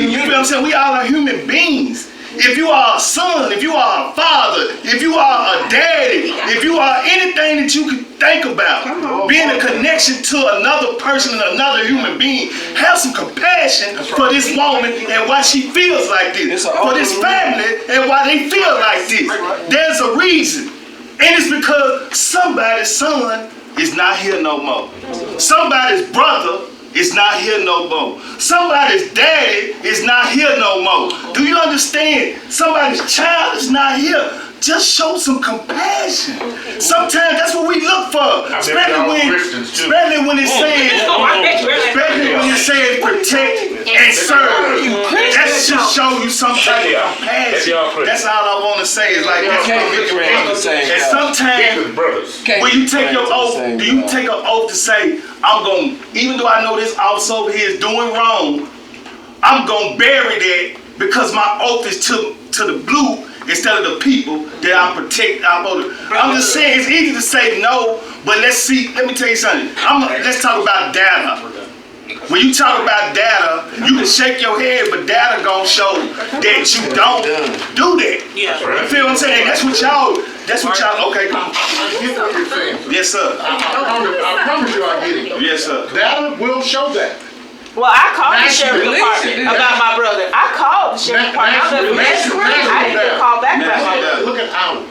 You feel what I'm saying? We all are human beings. If you are a son, if you are a father, if you are a daddy, if you are anything that you can think about, being a connection to another person and another human being, have some compassion for this woman and why she feels like this, for this family and why they feel like this. There's a reason. And it's because somebody's son is not here no more. Somebody's brother is not here no more. Somebody's daddy is not here no more. Do you understand? Somebody's child is not here. Just show some compassion. Sometimes that's what we look for. Especially when it says protect and serve. That should show you some type of compassion. That's all I want to say is like and sometimes when you take your oath, do you take an oath to say, I'm going, even though I know this officer over here is doing wrong, I'm going to bury that because my oath is to the blue instead of the people that I protect. I'm just saying it's easy to say no, but let me tell you something. Let's talk about data. When you talk about data, you can shake your head, but data gonna show that you don't do that. Yeah. You feel what I'm saying? That's what y'all, okay, come on. I get what you're saying. Yes, sir. I promise you I get it. Yes, sir. Data will show that. Well, I called the sheriff department about my brother. I called the sheriff department. I didn't get a call back about my brother. Look at ours.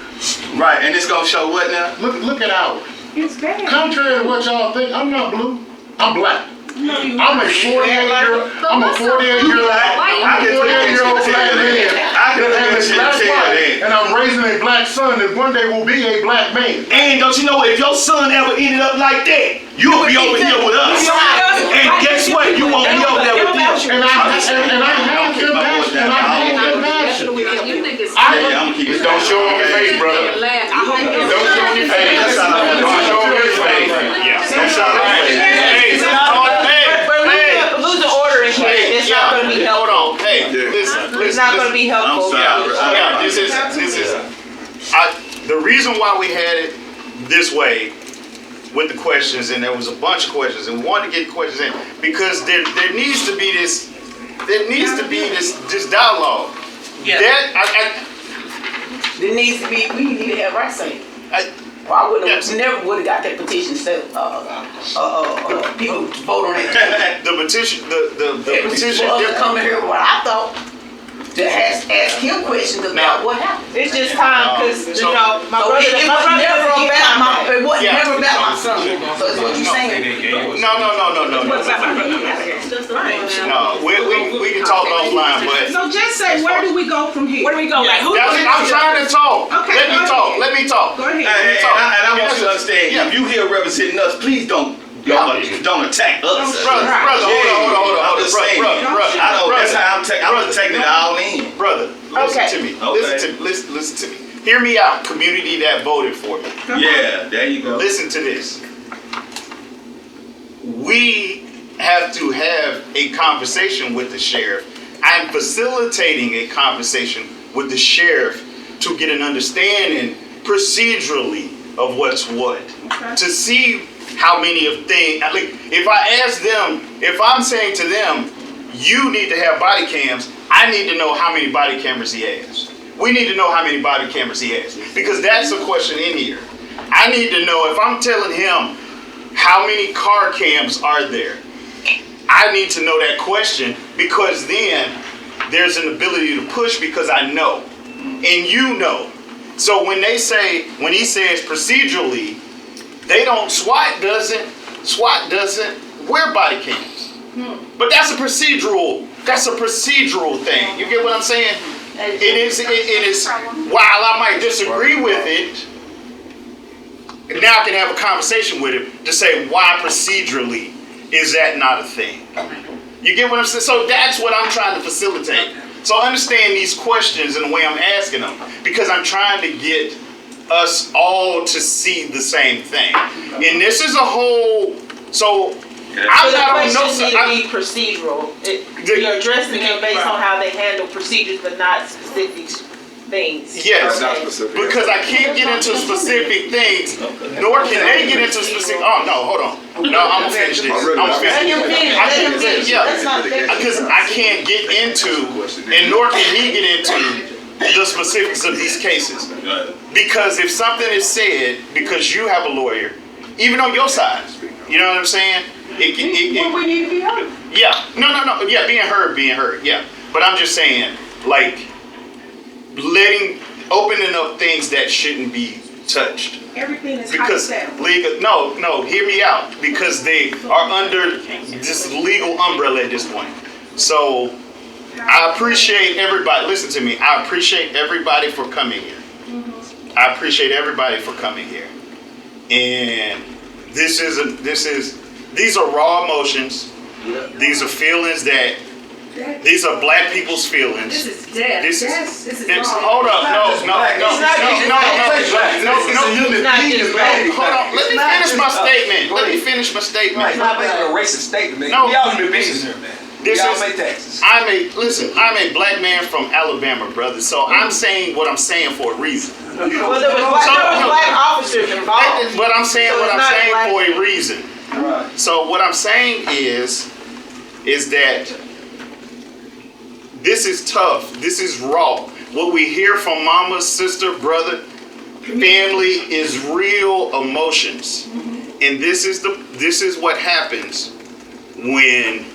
Right, and it's gonna show what now? Look at ours. It's bad. Contrary to what y'all think, I'm not blue. I'm black. I'm a 48-year-old black man. And I'm raising a black son that one day will be a black man. And don't you know, if your son ever ended up like that, you'll be over here with us. And guess what? You won't be over there with them. And I have compassion. I'm keeping it. Don't show on your face, brother. Don't show on your face. Don't show on your face. Don't show on your face. Lose the order in here. It's not going to be helpful. Hold on. Hey, listen. It's not going to be helpful. Yeah, this is. The reason why we had it this way with the questions, and there was a bunch of questions, and we wanted to get questions in because there needs to be this. There needs to be this dialogue. Yeah. There needs to be. We need to have our say. Well, I never would have got that petition instead of people vote on it. The petition, the petition. People coming here, what I thought, to ask him questions about what happened. It's just time because my brother. It was never about my son. So that's what you're saying. No. No, we can talk offline, but. So just say, where do we go from here? Where do we go? Like, I'm trying to talk. Okay, Let me talk. Go ahead. And I want you to understand, if you here representing us, please don't don't attack us. Brother, hold on, I'm just saying. I know, that's how I'm protecting it all in. Brother, listen to me. Listen to me. Hear me out, community that voted for me. Yeah, there you go. Listen to this. We have to have a conversation with the sheriff. I'm facilitating a conversation with the sheriff to get an understanding procedurally of what's what. To see how many of things, like if I ask them, if I'm saying to them, you need to have body cams, I need to know how many body cameras he has. We need to know how many body cameras he has. Because that's a question in here. I need to know if I'm telling him how many car cams are there. I need to know that question because then there's an ability to push because I know. And you know. So when he says procedurally, they don't, SWAT doesn't wear body cams. But that's a procedural thing. You get what I'm saying? It is, while I might disagree with it, now I can have a conversation with him to say why procedurally is that not a thing. You get what I'm saying? So that's what I'm trying to facilitate. So understand these questions and the way I'm asking them because I'm trying to get us all to see the same thing. And this is a whole, so I'm not on no side. Need to be procedural. You're addressing it based on how they handle procedures, but not specific things. Yes, because I can't get into specific things, nor can they get into specific. Oh no, hold on. No, I'm gonna finish this. Because I can't get into, and nor can he get into the specifics of these cases. Because if something is said, because you have a lawyer, even on your side, you know what I'm saying? We need to be heard. Yeah, no, yeah, being heard, yeah. But I'm just saying, like, opening up things that shouldn't be touched. Everything is because legal. No, hear me out. Because they are under this legal umbrella at this point. So I appreciate everybody. Listen to me. I appreciate everybody for coming here. I appreciate everybody for coming here. And these are raw emotions. These are feelings these are black people's feelings. This is death. This is wrong. Hold up, no. Hold on. Let me finish my statement. It's not making a racist statement, man. No. We all do business here, man. We all pay taxes. I'm a black man from Alabama, brother. So I'm saying what I'm saying for a reason. Well, there was black officers involved. But I'm saying what I'm saying for a reason. Right. So what I'm saying is that this is tough. This is raw. What we hear from mama, sister, brother, family is real emotions. And this is what happens when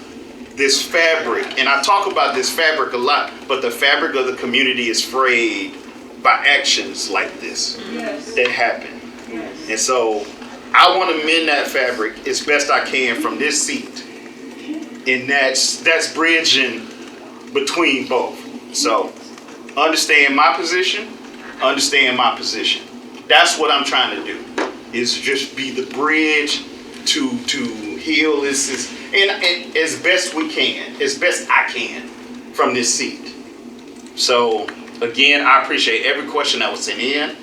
this fabric, and I talk about this fabric a lot, but the fabric of the community is frayed by actions like this that happen. Yes. And so I want to mend that fabric as best I can from this seat. And that's bridging between both. So understand my position. That's what I'm trying to do, is just be the bridge to heal this and as best we can, as best I can from this seat. So again, I appreciate every question that was sent in.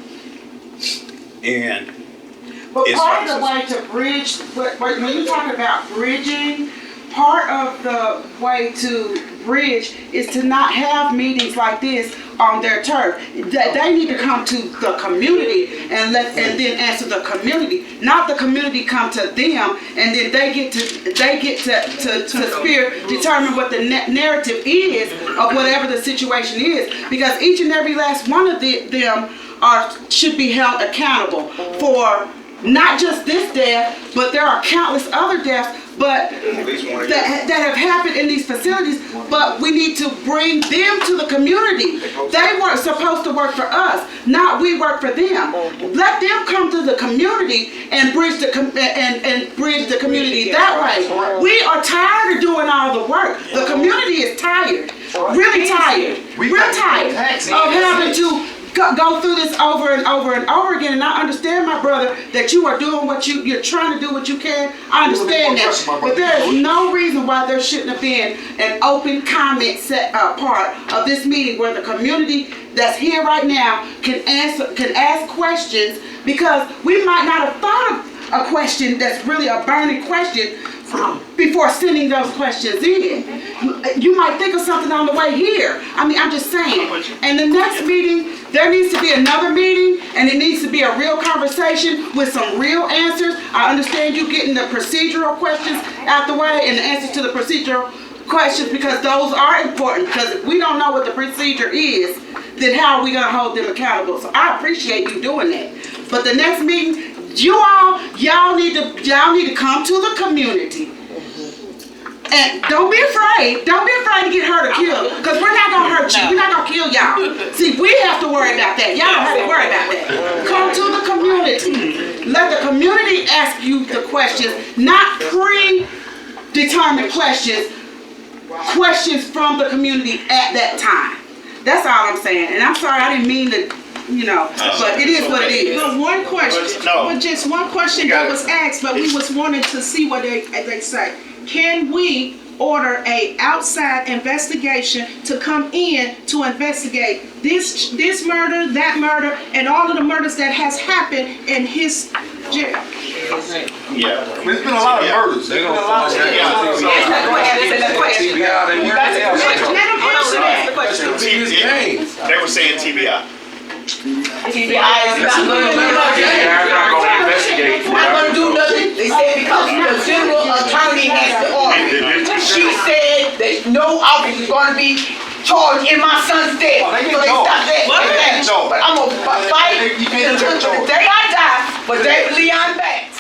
But part of the way to bridge, when you talk about bridging, part of the way to bridge is to not have meetings like this on their turf. They need to come to the community and then answer the community, not the community come to them and then they get to determine what the narrative is of whatever the situation is, because each and every last one of them should be held accountable for not just this death, but there are countless other deaths that have happened in these facilities, but we need to bring them to the community. They weren't supposed to work for us, not we work for them. Let them come to the community and bridge the community that way. We are tired of doing all the work. The community is tired, really tired, real tired of having to go through this over and over and over again. And I understand, my brother, that you are doing what you're trying to do what you can. I understand that. But there is no reason why there shouldn't have been an open comment part of this meeting where the community that's here right now can ask questions, because we might not have thought of a question that's really a burning question before sending those questions in. You might think of something on the way here. I mean, I'm just saying. And the next meeting, there needs to be another meeting, and it needs to be a real conversation with some real answers. I understand you getting the procedural questions out the way and the answers to the procedural questions, because those are important, because if we don't know what the procedure is, then how are we going to hold them accountable? So I appreciate you doing that. But the next meeting, y'all need to come to the community. And don't be afraid. Don't be afraid to get hurt or killed, because we're not going to hurt you. We're not going to kill y'all. See, we have to worry about that. Y'all don't have to worry about that. Come to the community. Let the community ask you the questions, not predetermined questions. Questions from the community at that time. That's all I'm saying. And I'm sorry, I didn't mean to, but it is what it is. But one question, just one question that was asked, but we was wanting to see what they say. Can we order a outside investigation to come in to investigate this murder, that murder, and all of the murders that has happened in his jail? Yeah. There's been a lot of murders. There's been a lot of They were saying TBI. TBI is not going to do nothing. Not going to do nothing. They said because the general attorney has the order. She said that no officer is going to be charged in my son's death. So they stopped that. But I'm going to fight until the day I die for David Leon back.